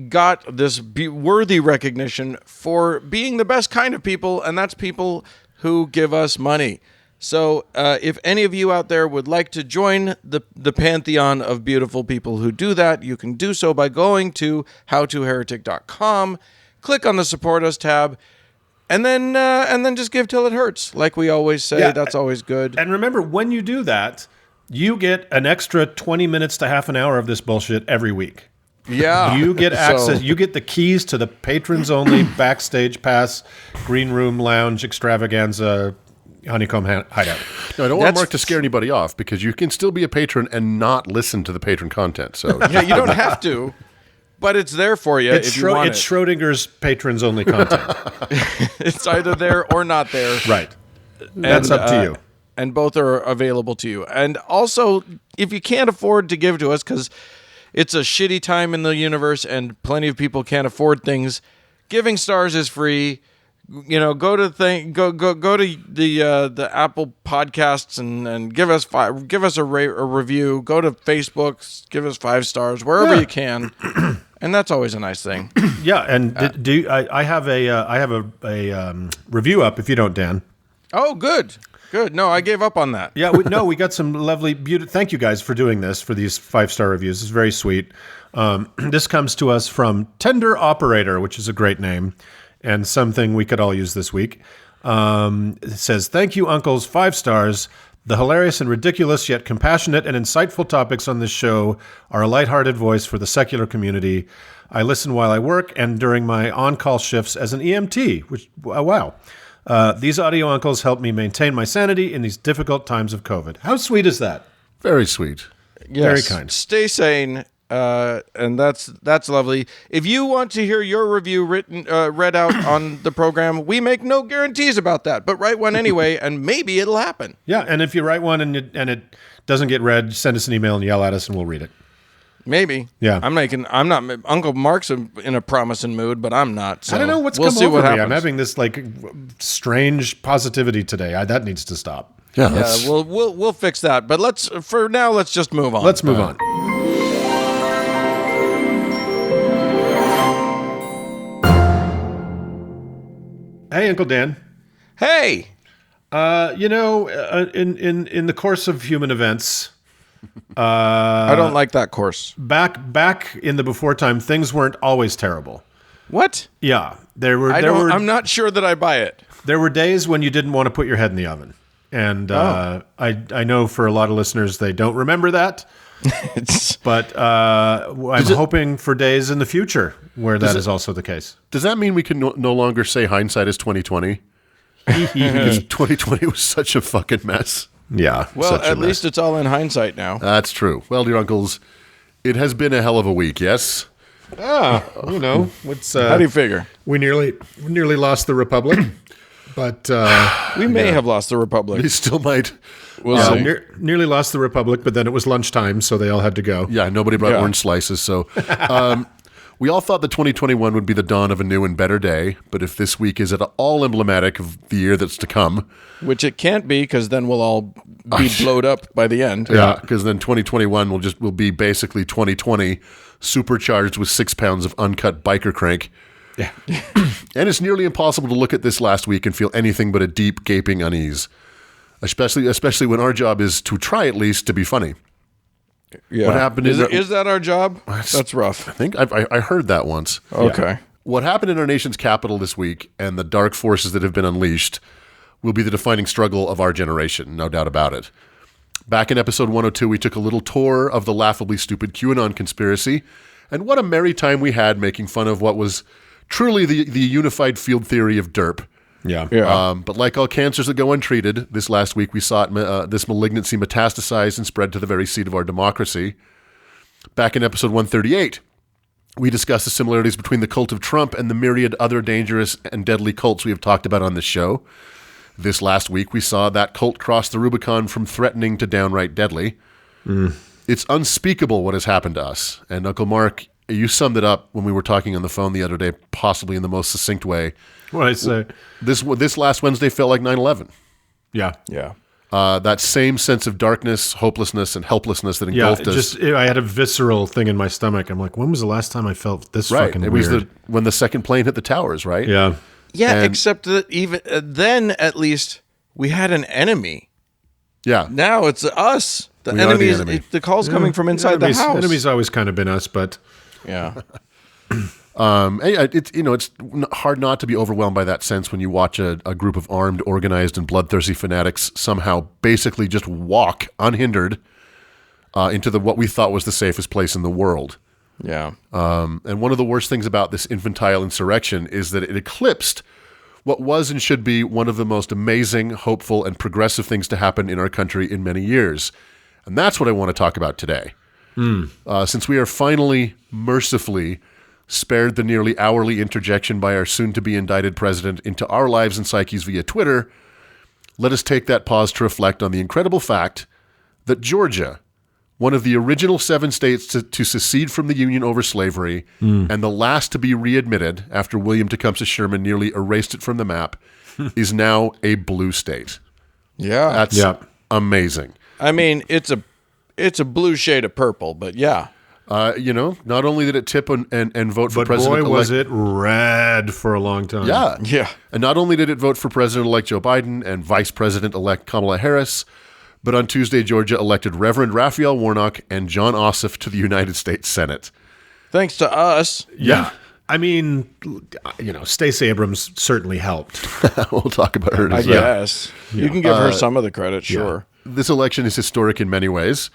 got this worthy recognition for being the best kind of people, and that's people who give us money. So if any of you out there would like to join the pantheon of beautiful people who do that, you can do so by going to howtoheretic.com, click on the Support Us tab, and then just give till it hurts. Like we always say, Yeah. that's always good. And remember, when you do that, you get an extra 20 minutes to half an hour of this bullshit every week. Yeah. You get access. So- You get the keys to the patrons-only backstage pass, green room lounge extravaganza, honeycomb hideout. No, I don't want That's- Mark to scare anybody off because you can still be a patron and not listen to the patron content. So Yeah, you don't have to, but it's there for you if you want It's it. Schrodinger's patrons-only content. It's either there or not there. Right. That's up to you. And both are available to you. And also, if you can't afford to give to us because it's a shitty time in the universe and plenty of people can't afford things, giving stars is free. You know, go to the Apple Podcasts and give us a review. Go to Facebook, give us 5 stars wherever you can, and that's always a nice thing. Yeah, and I have a review up if you don't, Dan. Oh, good. No, I gave up on that. Yeah, we got some lovely, beautiful. Thank you guys for doing this, for these 5-star reviews. It's very sweet. This comes to us from Tender Operator, which is a great name and something we could all use this week. It says, "Thank you, uncles, 5 stars. The hilarious and ridiculous yet compassionate and insightful topics on this show are a lighthearted voice for the secular community. I listen while I work and during my on-call shifts as an EMT, which, wow. These audio uncles help me maintain my sanity in these difficult times of COVID." How sweet is that? very sweet. Yes. Very kind. Stay sane, and that's lovely. If you want to hear your review read out on the program, we make no guarantees about that, but write one anyway, and maybe it'll happen. Yeah, and if you write one and it doesn't get read, send us an email and yell at us and we'll read it. Maybe. Yeah. I'm not. Uncle Mark's in a promising mood, but I'm not. So I don't know what's we'll come see over what me. happens. I'm having this like strange positivity today. That needs to stop. Yeah, Yeah, that's, we'll fix that. But let's just move on. Let's move on. Hey, Uncle Dan. Hey. In the course of human events, I don't like that course. back in the before time, things weren't always terrible. What? Yeah, there were I'm not sure that I buy it. there were days when you didn't want to put your head in the oven, and I know for a lot of listeners they don't remember that. But I'm hoping for days in the future where that is also the case. does that mean we can no longer say hindsight is 2020? Because 2020 was such a fucking mess. Yeah. Well, such a at mess. least it's all in hindsight now. That's true. Well, dear uncles, it has been a hell of a week. Yes. What's How do you figure? we nearly lost the republic, but We may have lost the Republic. We still might. We'll see. nearly lost the republic. But then it was lunchtime, so they all had to go. Yeah, nobody brought Yeah. orange slices. So we all thought that 2021 would be the dawn of a new and better day. But if this week is at all emblematic of the year that's to come, Which it can't be, because then we'll all be blowed up by the end. yeah, because then 2021 will be basically 2020 supercharged with 6 pounds of uncut biker crank. Yeah. And it's nearly impossible to look at this last week and feel anything but a deep, gaping unease. Especially when our job is to try at least to be funny. Yeah. What happened is that our job? That's rough. I think I heard that once. Okay. What happened in our nation's capital this week and the dark forces that have been unleashed will be the defining struggle of our generation, no doubt about it. Back in episode 102, we took a little tour of the laughably stupid QAnon conspiracy, and what a merry time we had making fun of what was truly the unified field theory of derp. Yeah. But like all cancers that go untreated, this last week we saw this malignancy metastasize and spread to the very seat of our democracy. Back in episode 138, we discussed the similarities between the cult of Trump and the myriad other dangerous and deadly cults we have talked about on this show. This last week, we saw that cult cross the Rubicon from threatening to downright deadly. It's unspeakable what has happened to us. And Uncle Mark, you summed it up when we were talking on the phone the other day, possibly in the most succinct way. Well, it's This last Wednesday felt like 9/11. yeah. Yeah. that same sense of darkness, hopelessness, and helplessness that engulfed us. I had a visceral thing in my stomach. I'm like, when was the last time I felt this fucking It weird? was when the second plane hit the towers, right? Yeah. Yeah, And- except that even then, at least we had an enemy. Yeah. Now it's us. The We are the enemy is enemy. the call's coming from inside the house. Enemy's always kind of been us, but Yeah. It's hard not to be overwhelmed by that sense when you watch a group of armed, organized, and bloodthirsty fanatics somehow basically just walk unhindered into what we thought was the safest place in the world. Yeah. And one of the worst things about this infantile insurrection is that it eclipsed what was and should be one of the most amazing, hopeful, and progressive things to happen in our country in many years. And that's what I want to talk about today. Since we are finally, mercifully, spared the nearly hourly interjection by our soon-to-be indicted president into our lives and psyches via Twitter, let us take that pause to reflect on the incredible fact that Georgia, one of the original 7 states to secede from the Union over slavery, and the last to be readmitted after William Tecumseh Sherman nearly erased it from the map, is now a blue state. Yeah. That's amazing. I mean, it's a blue shade of purple, but yeah. Not only did it tip and vote for but President-elect... boy, was it red for a long time. Yeah. Yeah. And not only did it vote for President-elect Joe Biden and Vice President-elect Kamala Harris, but on Tuesday, Georgia elected Reverend Raphael Warnock and John Ossoff to the United States Senate. Thanks to us. Yeah. I mean, Stacey Abrams certainly helped. We'll talk about her. I guess. You can give her some of the credit, sure. This election is historic in many ways.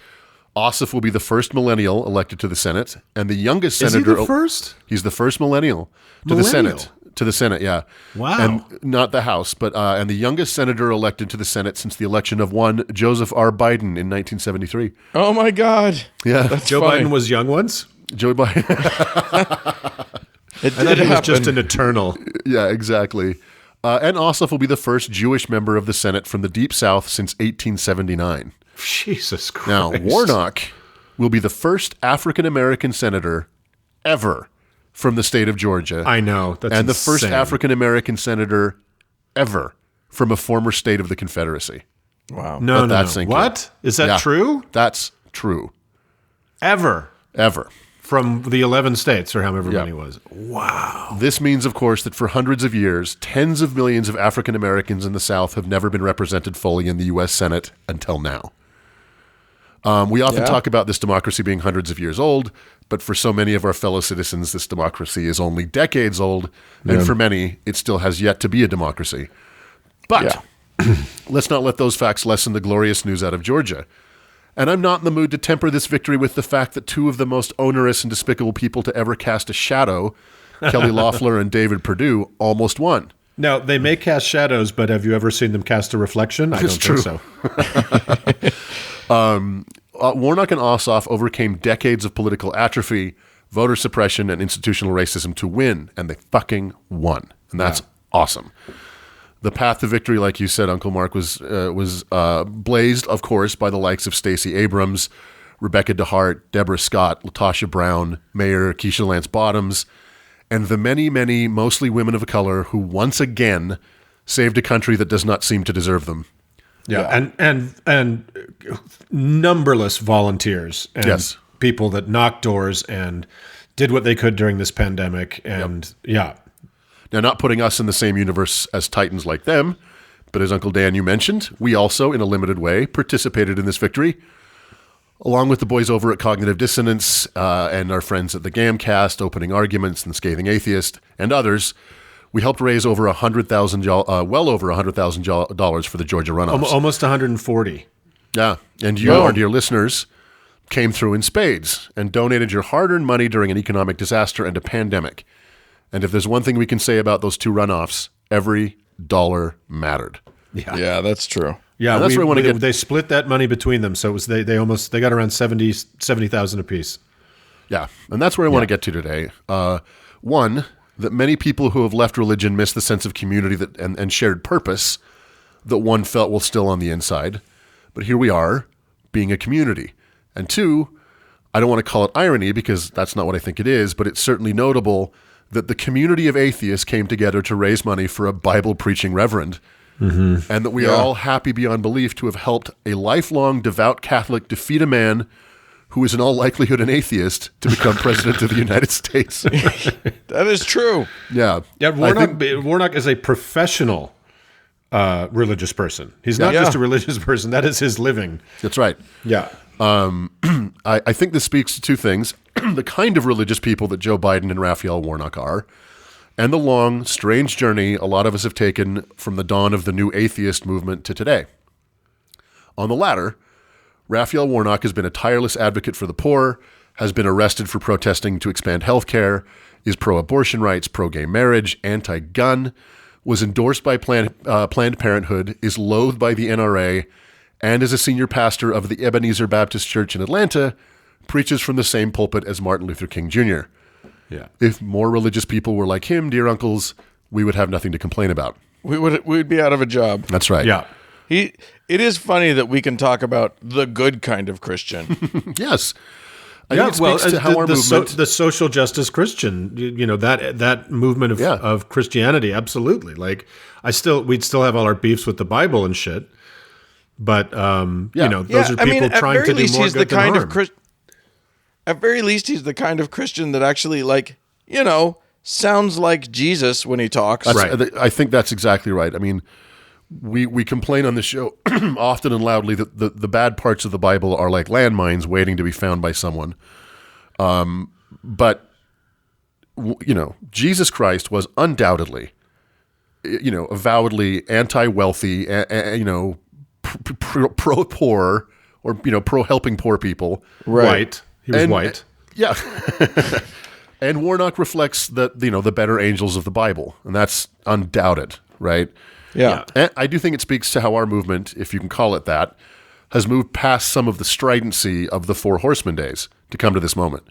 Ossoff will be the first millennial elected to the Senate, and the youngest Is he senator. the first? He's the first millennial to the Senate. To the Senate, yeah. Wow. And not the House, but and the youngest senator elected to the Senate since the election of one Joseph R. Biden in 1973. Oh my God. Yeah, That's Joe funny. Biden was young once? Joe Biden. It I thought did he was happen. just an eternal. Yeah, exactly. And Ossoff will be the first Jewish member of the Senate from the Deep South since 1879. Jesus Christ. Now, Warnock will be the first African-American senator ever from the state of Georgia. I know. That's and the first insane. African-American senator ever from a former state of the Confederacy. Wow. No, Let no, that no. sink in. What? Is that Yeah. true? That's true. Ever. Ever. From the 11 states or however Yeah. many it was. Wow. This means, of course, that for hundreds of years, tens of millions of African Americans in the South have never been represented fully in the U.S. Senate until now. We often talk about this democracy being hundreds of years old, but for so many of our fellow citizens, this democracy is only decades old, and for many, it still has yet to be a democracy. But let's not let those facts lessen the glorious news out of Georgia. And I'm not in the mood to temper this victory with the fact that 2 of the most onerous and despicable people to ever cast a shadow, Kelly Loeffler and David Perdue, almost won. Now, they may cast shadows, but have you ever seen them cast a reflection? I don't true. think so. Warnock and Ossoff overcame decades of political atrophy, voter suppression, and institutional racism to win, and they fucking won. And that's awesome. The path to victory, like you said, Uncle Mark, was blazed, of course, by the likes of Stacey Abrams, Rebecca DeHart, Deborah Scott, LaTosha Brown, Mayor Keisha Lance Bottoms, and the many, many, mostly women of color who once again saved a country that does not seem to deserve them. Yeah. And numberless volunteers and people that knocked doors and did what they could during this pandemic. And Now, not putting us in the same universe as Titans like them, but as Uncle Dan, you mentioned, we also, in a limited way, participated in this victory. Along with the boys over at Cognitive Dissonance and our friends at the Gamcast, Opening Arguments, and Scathing Atheist, and others, we helped raise over $100,000, well over $100,000 for the Georgia runoffs. almost 140. Yeah, and you, our dear listeners, came through in spades and donated your hard-earned money during an economic disaster and a pandemic. And if there's one thing we can say about those 2 runoffs, every dollar mattered. Yeah, that's true. Yeah, And that's where I wanna get- they split that money between them, so it was they got around 70,000 apiece. Yeah, and that's where I want to get to today. One, that many people who have left religion miss the sense of community and shared purpose that one felt was still on the inside. But here we are, being a community. And 2, I don't want to call it irony because that's not what I think it is, but it's certainly notable that the community of atheists came together to raise money for a Bible-preaching reverend and that we are Yeah. all happy beyond belief to have helped a lifelong devout Catholic defeat a man who is in all likelihood an atheist to become president of the United States. That is true. Yeah. Yeah, Warnock is a professional religious person. He's not Yeah. just a religious person. That is his living. That's right. Yeah. I think this speaks to two things. The kind of religious people that Joe Biden and Raphael Warnock are, and the long, strange journey a lot of us have taken from the dawn of the new atheist movement to today. On the latter, Raphael Warnock has been a tireless advocate for the poor, has been arrested for protesting to expand health care, is pro-abortion rights, pro-gay marriage, anti-gun, was endorsed by Planned Parenthood, is loathed by the NRA, and is a senior pastor of the Ebenezer Baptist Church in Atlanta, preaches from the same pulpit as Martin Luther King Jr. Yeah. If more religious people were like him, dear uncles, we would have nothing to complain about. We'd be out of a job. That's right. Yeah. It is funny that we can talk about the good kind of Christian. Yes. I think it speaks to how our movement... the social justice Christian, that movement of, Yeah. of Christianity, absolutely. Like, we'd still have all our beefs with the Bible and shit, but those are people trying to do more good than harm. At very least, he's the kind of Christian that actually, sounds like Jesus when he talks. I think that's exactly right. I mean, we complain on the show often and loudly that the bad parts of the Bible are like landmines waiting to be found by someone. But Jesus Christ was undoubtedly, avowedly anti-wealthy, pro-poor, or pro-helping poor people. White. He was white. Yeah. And Warnock reflects the better angels of the Bible, and that's undoubted, right? Yeah. And I do think it speaks to how our movement, if you can call it that, has moved past some of the stridency of the Four Horsemen days to come to this moment.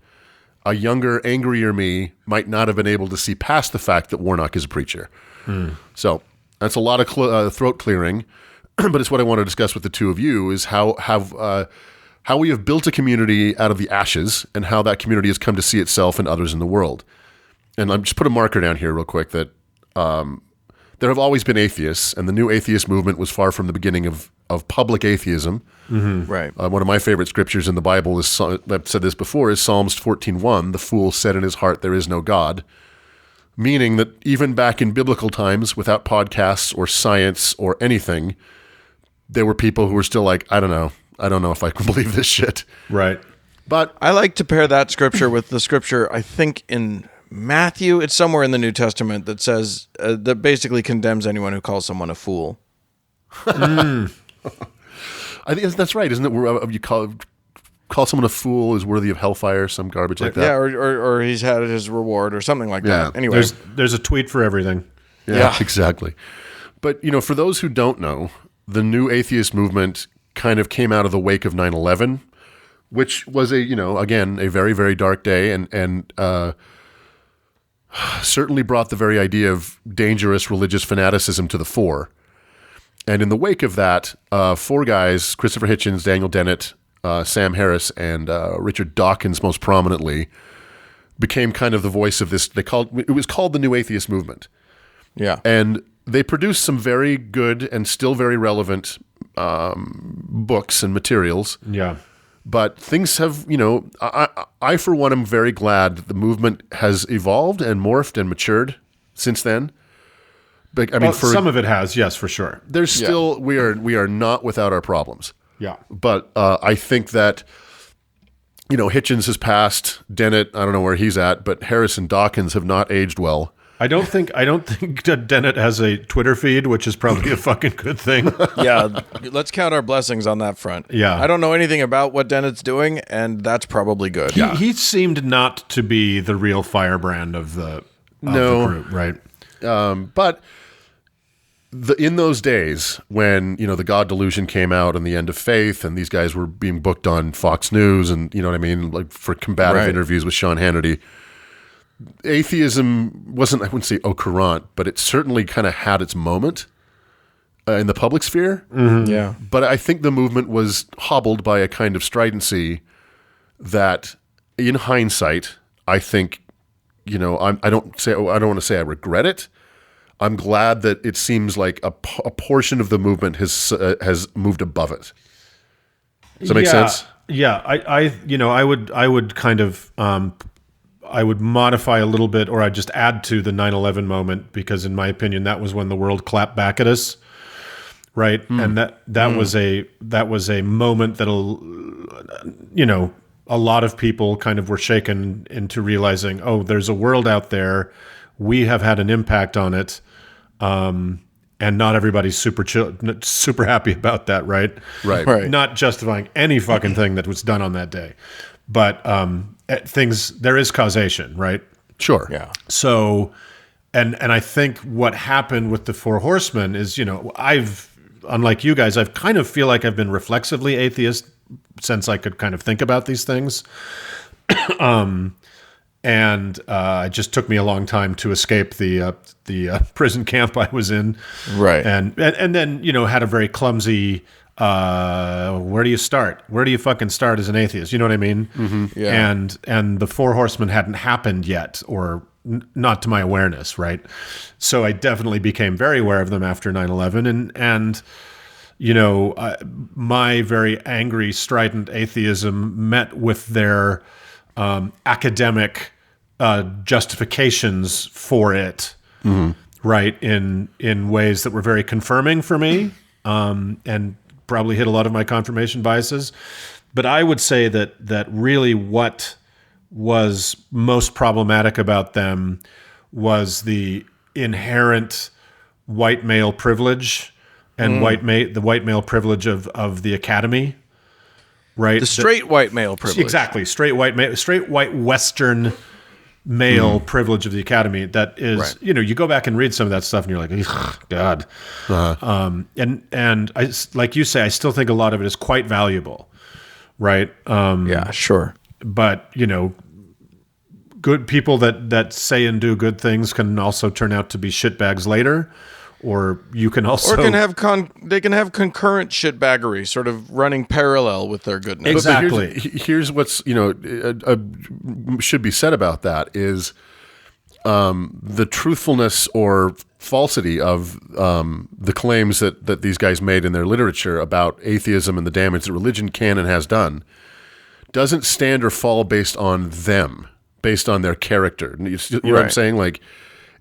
A younger, angrier me might not have been able to see past the fact that Warnock is a preacher. So that's a lot of throat clearing, but it's what I want to discuss with the two of you is how we have built a community out of the ashes and how that community has come to see itself and others in the world. And I'm just put a marker down here real quick that there have always been atheists, and the new atheist movement was far from the beginning of public atheism. Right. One of my favorite scriptures in the Bible is, I've said this before, is Psalms 14:1. The fool said in his heart, there is no God. Meaning that even back in biblical times, without podcasts or science or anything, there were people who were still like, I don't know if I can believe this shit. Right. But I like to pair that scripture with the scripture, I think in Matthew, it's somewhere in the New Testament that says, that basically condemns anyone who calls someone a fool. I think that's right, isn't it? Where you call someone a fool is worthy of hellfire, some garbage like that. Yeah, or he's had his reward or something like Yeah. that. Anyway. There's a tweet for everything. Yeah, exactly. But, for those who don't know, the new atheist movement kind of came out of the wake of 9/11, which was again, a very, very dark day and certainly brought the very idea of dangerous religious fanaticism to the fore. And in the wake of that, four guys, Christopher Hitchens, Daniel Dennett, Sam Harris, and Richard Dawkins most prominently, became kind of the voice of this. It was called the New Atheist Movement. Yeah. And they produced some very good and still very relevant books and materials. Yeah. But things have, I for one am very glad that the movement has evolved and morphed and matured since then. But, some of it has, yes, for sure. There's still, we are not without our problems. Yeah. But I think that, Hitchens has passed, Dennett, I don't know where he's at, but Harris and Dawkins have not aged well. I don't think that Dennett has a Twitter feed, which is probably a fucking good thing. Yeah, let's count our blessings on that front. Yeah. I don't know anything about what Dennett's doing, and that's probably good. He seemed not to be the real firebrand of the group, right? But in those days when, the God Delusion came out and the End of Faith, and these guys were being booked on Fox News and, like for combative interviews with Sean Hannity, atheism wasn't, I wouldn't say au courant, but it certainly kind of had its moment in the public sphere. Mm-hmm. Yeah. But I think the movement was hobbled by a kind of stridency that, in hindsight, I think, I don't want to say I regret it. I'm glad that it seems like a portion of the movement has moved above it. Does that make sense? Yeah, I would kind of I would modify a little bit, or I'd just add to the 9/11 moment, because in my opinion that was when the world clapped back at us, right? And that was a moment that'll, a lot of people kind of were shaken into realizing, oh, there's a world out there. We have had an impact on it. And not everybody's super happy about that, right? Right. Not justifying any fucking thing that was done on that day, but there is causation, right? Sure. Yeah. So, and I think what happened with the Four Horsemen is, unlike you guys, I've kind of feel like I've been reflexively atheist since I could kind of think about these things. And it just took me a long time to escape the prison camp I was in, Right? And then had a very clumsy. Where do you start? Where do you fucking start as an atheist? You know what I mean? Mm-hmm. Yeah. And the Four Horsemen hadn't happened yet, or not to my awareness, right? So I definitely became very aware of them after 9/11, and my very angry, strident atheism met with their academic justifications for it, right, in ways that were very confirming for me, and probably hit a lot of my confirmation biases. But I would say that really what was most problematic about them was the inherent white male privilege and the white male privilege of the academy, right? The straight white male privilege. Exactly. Straight white Western male privilege of the academy. That is, Right. you go back and read some of that stuff and you're like, "Ugh, God." And I, like you say, I still think a lot of it is quite valuable. Right. Yeah, sure. But, good people that say and do good things can also turn out to be shitbags later. Or you can also... Or they can have concurrent shitbaggery sort of running parallel with their goodness. Exactly. But here's what's should be said about that is the truthfulness or falsity of the claims that these guys made in their literature about atheism and the damage that religion can and has done doesn't stand or fall based on them, based on their character. You know what I'm saying? Like,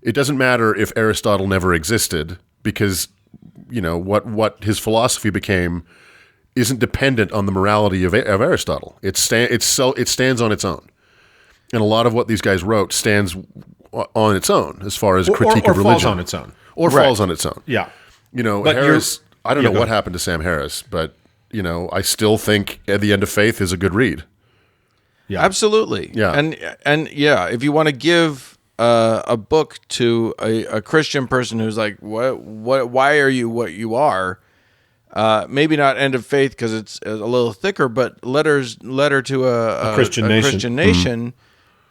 it doesn't matter if Aristotle never existed, because what his philosophy became isn't dependent on the morality of Aristotle. It stands on its own, and a lot of what these guys wrote stands on its own as far as critique of religion. Falls on its own. Or falls on its own. Yeah. But Harris. I don't know what happened to Sam Harris, but I still think At the End of Faith is a good read. Yeah. Absolutely. Yeah. And yeah, if you want to give a book to a Christian person who's like, why are you what you are? Maybe not End of Faith because it's a little thicker, but letter to a Christian nation,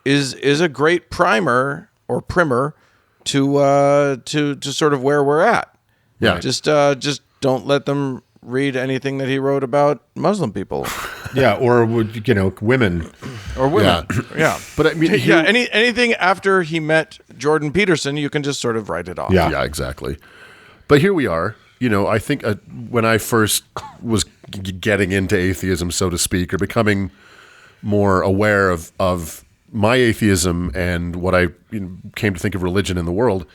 is a great primer or primer to sort of where we're at. Yeah. Just don't let them read anything that he wrote about Muslim people. Yeah, or women. Or women. Yeah. But I mean, anything after he met Jordan Peterson, you can just sort of write it off. Yeah. Yeah, exactly. But here we are. I think when I first was getting into atheism, so to speak, or becoming more aware of my atheism and what I came to think of religion in the world,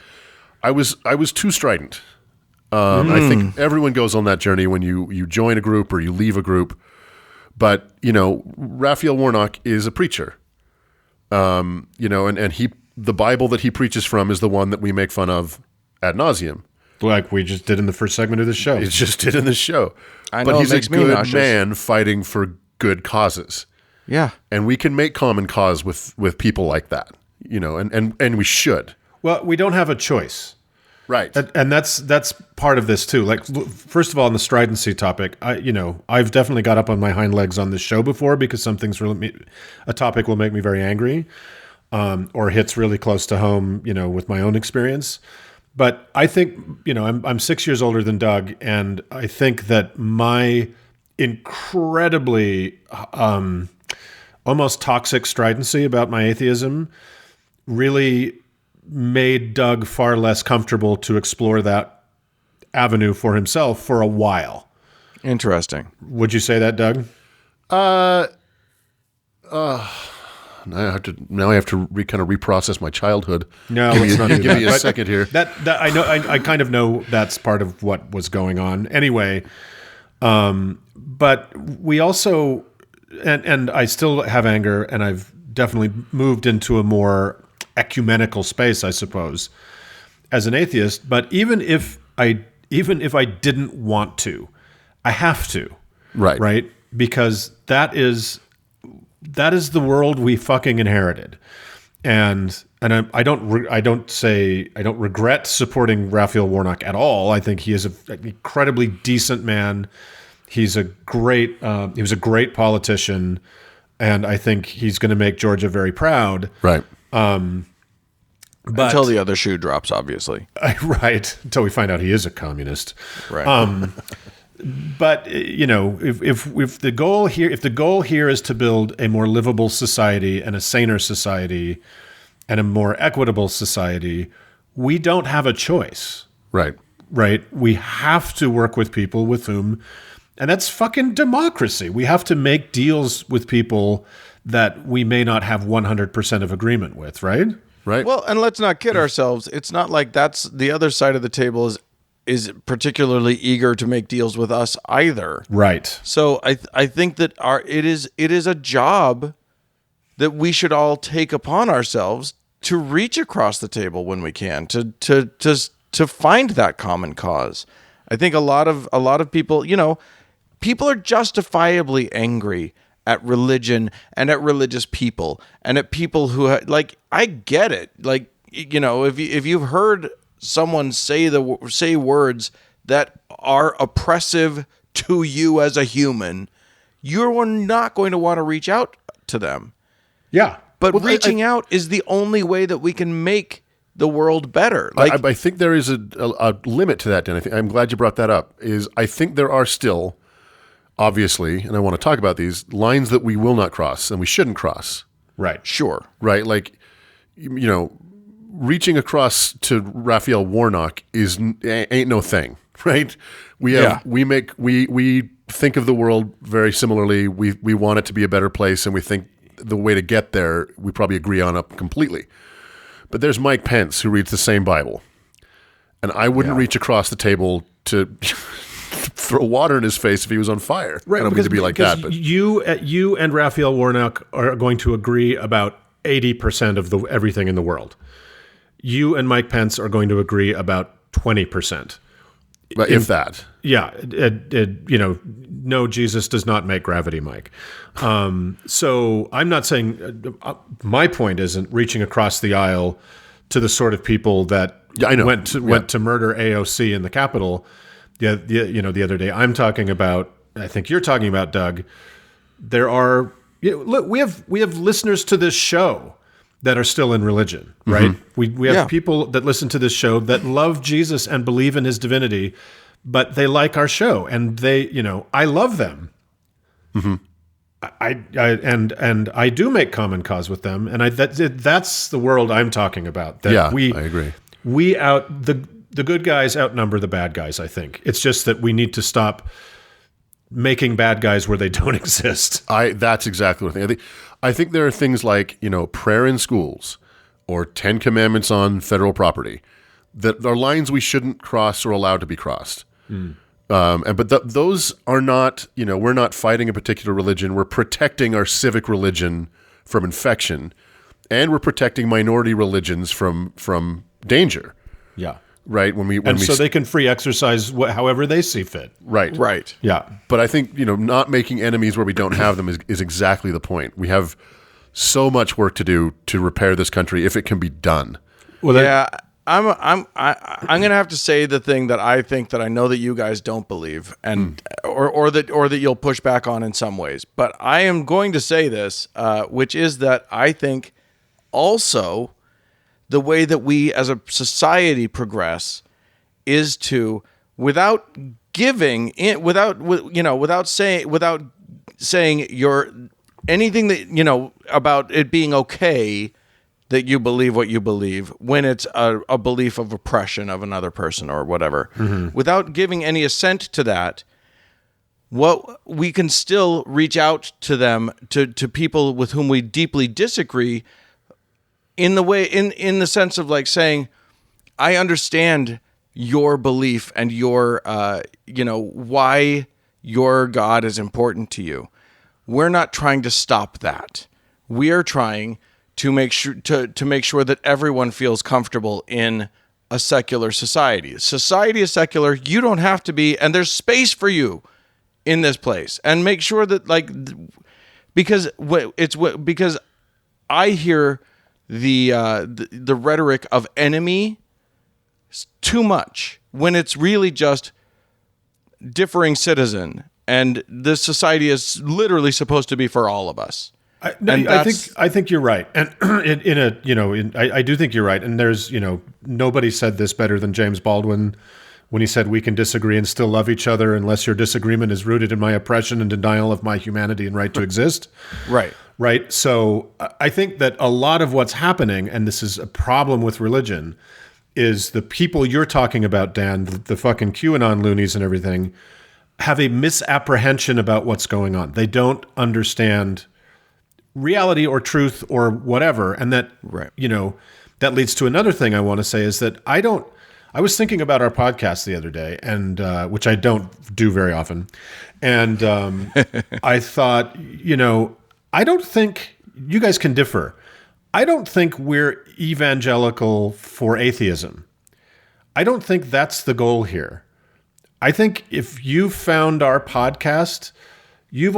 I was too strident. I think everyone goes on that journey when you join a group or you leave a group. But, Raphael Warnock is a preacher. And the Bible that he preaches from is the one that we make fun of ad nauseum. Like we just did in the first segment of the show. It just did in the show. I know, but it he's a makes me good nauseous. man fighting for good causes. Yeah. And we can make common cause with people like that, and we should. Well, we don't have a choice. Right. And that's part of this too. Like, first of all, on the stridency topic, I've definitely got up on my hind legs on this show before because a topic will make me very angry, or hits really close to home, with my own experience. But I think, I'm 6 years older than Doug, and I think that my incredibly almost toxic stridency about my atheism really made Doug far less comfortable to explore that avenue for himself for a while. Interesting. Would you say that, Doug? Now I have to kind of reprocess my childhood. No, give let's not do give me that. a second here. That I know. I kind of know that's part of what was going on. Anyway, but we also, and I still have anger, and I've definitely moved into a more ecumenical space, I suppose, as an atheist. But even if I didn't want to, I have to. Right? Because that is the world we fucking inherited. And I don't regret supporting Raphael Warnock at all. I think he is an incredibly decent man. He was a great politician, and I think he's going to make Georgia very proud. Right. But until the other shoe drops, obviously. Right. Until we find out he is a communist. Right. But if the goal here is to build a more livable society and a saner society and a more equitable society, we don't have a choice. Right. Right? We have to work with people with whom, and that's fucking democracy. We have to make deals with people that we may not have 100% of agreement with, right? Right. Well, and let's not kid ourselves. It's not like that's the other side of the table is particularly eager to make deals with us either. Right. So I think that it is a job that we should all take upon ourselves to reach across the table when we can, to find that common cause. I think a lot of people, people are justifiably angry at religion and at religious people and at people who I get it. Like, if you've heard someone say words that are oppressive to you as a human, you're not going to want to reach out to them. Yeah. But reaching out is the only way that we can make the world better. I think there is a limit to that, Dan. I'm glad you brought that up. I think there are still, obviously, and I want to talk about these, lines that we will not cross and we shouldn't cross. Right. Sure. Right? Like, reaching across to Raphael Warnock ain't no thing, right? We think of the world very similarly. We want it to be a better place, and we think the way to get there we probably agree on up completely. But there's Mike Pence who reads the same Bible, and I wouldn't reach across the table to throw water in his face if he was on fire. Right, I don't mean to be like that, but you and Raphael Warnock are going to agree about 80% of everything in the world. You and Mike Pence are going to agree about 20%. But if that. Yeah. No, Jesus does not make gravity, Mike. So I'm not saying my point isn't reaching across the aisle to the sort of people that went to murder AOC in the Capitol the other day. I'm talking about, I think you're talking about, Doug, there are, look, we have listeners to this show that are still in religion, right? Mm-hmm. We have people that listen to this show that love Jesus and believe in his divinity, but they like our show, and they, I love them. Mm-hmm. I do make common cause with them, and that's the world I'm talking about. That I agree. The good guys outnumber the bad guys. I think it's just that we need to stop making bad guys where they don't exist. That's exactly what I think. I think there are things like, prayer in schools or 10 commandments on federal property that are lines we shouldn't cross or allowed to be crossed. But those are not, we're not fighting a particular religion. We're protecting our civic religion from infection, and we're protecting minority religions from danger. Yeah. Right. So they can free exercise however they see fit. Right. Right. Yeah. But I think, not making enemies where we don't have them is exactly the point. We have so much work to do to repair this country if it can be done. Well, I'm going to have to say the thing that I think that I know that you guys don't believe, and or that you'll push back on in some ways. But I am going to say this, which is that I think also the way that we as a society progress is to, without saying anything that, about it being okay that you believe what you believe when it's a belief of oppression of another person or whatever. Without giving any assent to that, what we can still reach out to them, to people with whom we deeply disagree, in the sense of like saying, I understand your belief and your why your God is important to you. We're not trying to stop that. We are trying to make sure that everyone feels comfortable in a secular society. Society is secular. You don't have to be, and there's space for you in this place. And make sure that because I hear the rhetoric of enemy too much when it's really just differing citizen, and this society is literally supposed to be for all of us. I think you're right, and I do think you're right. And there's nobody said this better than James Baldwin when he said we can disagree and still love each other unless your disagreement is rooted in my oppression and denial of my humanity and right to exist. Right. So I think that a lot of what's happening, and this is a problem with religion, is the people you're talking about, Dan, the fucking QAnon loonies and everything, have a misapprehension about what's going on. They don't understand reality or truth or whatever. And that, that leads to another thing I want to say is that I was thinking about our podcast the other day, and which I don't do very often. And I thought, I don't think you guys can differ. I don't think we're evangelical for atheism. I don't think that's the goal here. I think if you've found our podcast, you've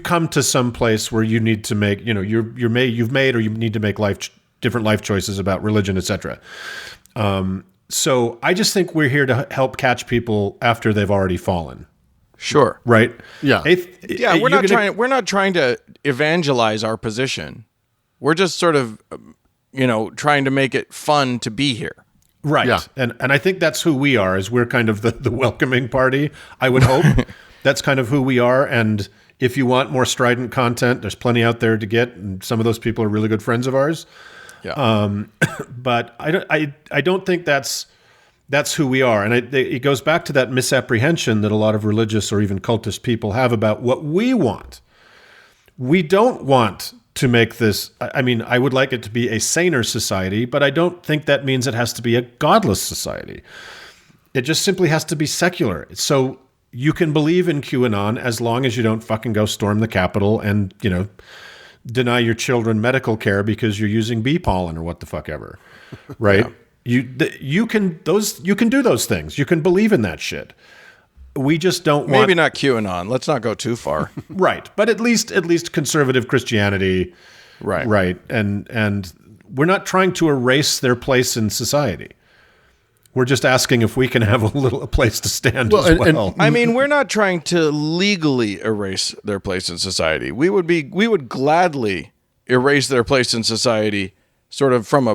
come to some place where you need to make, you've made or you need to make different life choices about religion, etc. So I just think we're here to help catch people after they've already fallen. Sure. Right? Yeah. We're not trying to evangelize our position. We're just sort of, trying to make it fun to be here. Right. Yeah. And I think that's who we are, is we're kind of the welcoming party, I would hope. That's kind of who we are. And if you want more strident content, there's plenty out there to get. And some of those people are really good friends of ours. Yeah. But I don't think that's who we are. And it goes back to that misapprehension that a lot of religious or even cultist people have about what we want. We don't want to make this, I would like it to be a saner society, but I don't think that means it has to be a godless society. It just simply has to be secular. So you can believe in QAnon as long as you don't fucking go storm the Capitol and, deny your children medical care because you're using bee pollen or what the fuck ever, right? Yeah. You can do those things. You can believe in that shit. We just don't want... Maybe not QAnon. Let's not go too far. Right. But at least conservative Christianity. Right. Right. And we're not trying to erase their place in society. We're just asking if we can have a place to stand as well. We're not trying to legally erase their place in society. We would gladly erase their place in society sort of from a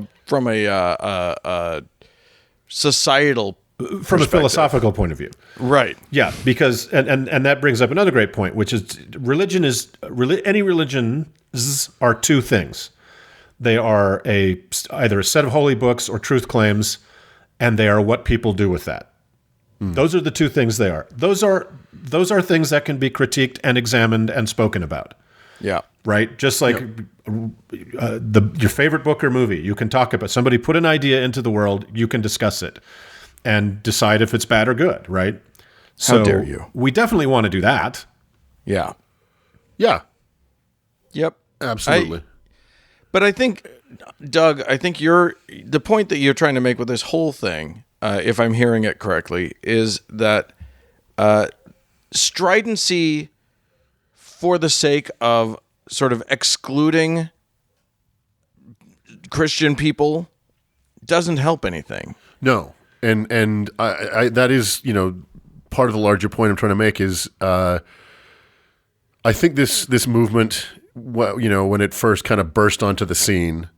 societal from a philosophical point of view. Right. Yeah, because and that brings up another great point, which is any religions are two things. They are either a set of holy books or truth claims, and they are what people do with that. Those are the two things they are. Those are things that can be critiqued and examined and spoken about. Yeah. Right? Just like your favorite book or movie, you can talk about. Somebody put an idea into the world, you can discuss it and decide if it's bad or good, right? How dare you? We definitely want to do that. Yeah. Yeah. Yep. Absolutely. But I think, Doug, the point that you're trying to make with this whole thing, if I'm hearing it correctly, is that stridency for the sake of sort of excluding Christian people doesn't help anything. No. And I that is, part of the larger point I'm trying to make is I think this movement, when it first kind of burst onto the scene,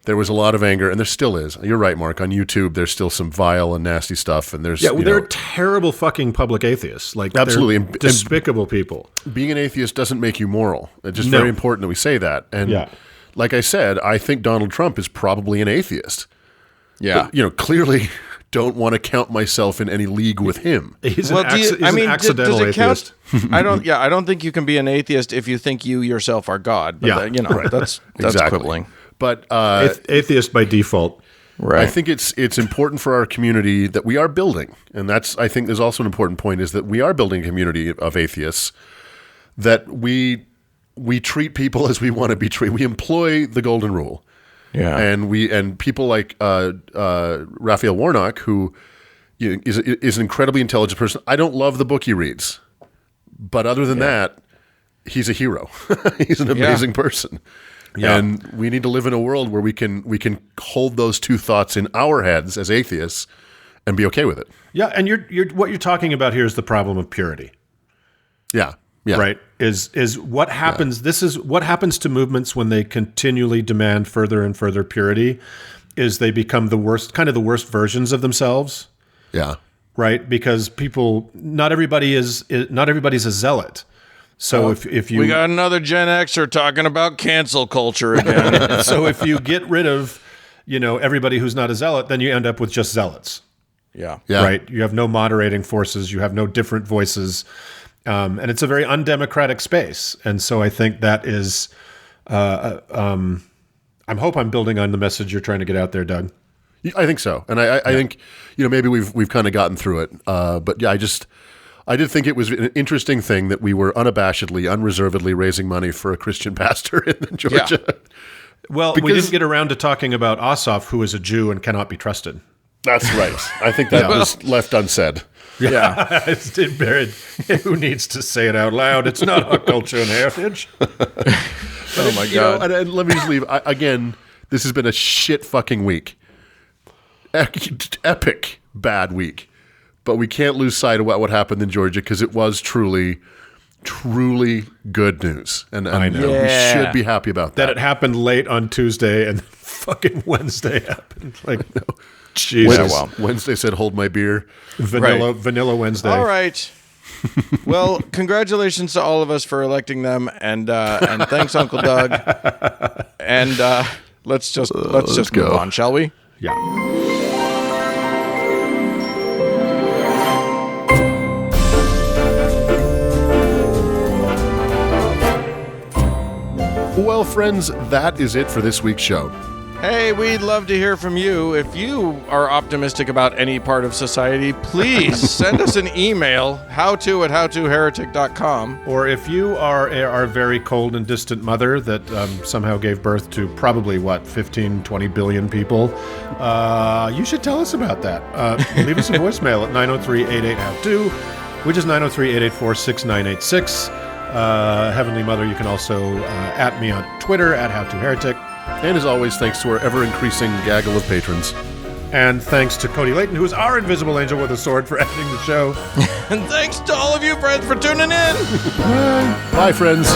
there was a lot of anger, and there still is. You're right, Mark. On YouTube, there's still some vile and nasty stuff, and there's they're terrible fucking public atheists, like absolutely despicable people. Being an atheist doesn't make you moral. It's just very important that we say that. And like I said, I think Donald Trump is probably an atheist. Yeah. But, clearly don't want to count myself in any league with him. He's Well, an accidental does it count? atheist. I don't think you can be an atheist if you think you yourself are God. But Yeah. that's Exactly. quibbling. But Atheist by default. Right. I think it's important for our community that we are building, and I think there's also an important point is that we are building a community of atheists, that we treat people as we want to be treated. We employ the golden rule. Yeah. And people like Raphael Warnock, who is an incredibly intelligent person. I don't love the book he reads, but other than that, he's a hero. He's an amazing person. Yeah. And we need to live in a world where we can hold those two thoughts in our heads as atheists and be okay with it. Yeah, and what you're talking about here is the problem of purity. Yeah. Yeah. Right. Is what happens. Yeah. This is what happens to movements when they continually demand further and further purity, is they become the worst versions of themselves. Yeah. Right. Because not everybody's a zealot. So if you, we got another Gen Xer talking about cancel culture again. So if you get rid of, everybody who's not a zealot, then you end up with just zealots. Yeah. Right. You have no moderating forces. You have no different voices. And it's a very undemocratic space. And so I think that is, I hope I'm building on the message you're trying to get out there, Doug. I think so. And I think, maybe we've kind of gotten through it. But yeah, I did think it was an interesting thing that we were unabashedly, unreservedly raising money for a Christian pastor in Georgia. Yeah. Well, we didn't get around to talking about Asaf, who is a Jew and cannot be trusted. That's right. I think that was left unsaid. Yeah. It's buried. Who needs to say it out loud? It's not our culture and heritage. Oh, my God. And let me just leave. Again, this has been a shit fucking week. Epic bad week. But we can't lose sight of what happened in Georgia, because it was truly, truly good news. And I know. We should be happy about that. That it happened late on Tuesday and fucking Wednesday happened. Jesus. Wednesday said, "Hold my beer." Vanilla Wednesday. All right. Well, congratulations to all of us for electing them, and thanks, Uncle Doug. And let's just move on, shall we? Yeah. Well, friends, that is it for this week's show. Hey, we'd love to hear from you. If you are optimistic about any part of society, please send us an email, howto@howtoheretic.com. Or if you are our very cold and distant mother that somehow gave birth to probably, 15, 20 billion people, you should tell us about that. Leave us a voicemail at 903-88-HOW-TO, which is 903-884-6986. Heavenly Mother, you can also at me on Twitter, at HowToHeretic. And as always, thanks to our ever-increasing gaggle of patrons. And thanks to Cody Layton, who is our invisible angel with a sword, for editing the show. And thanks to all of you friends for tuning in. Bye, friends.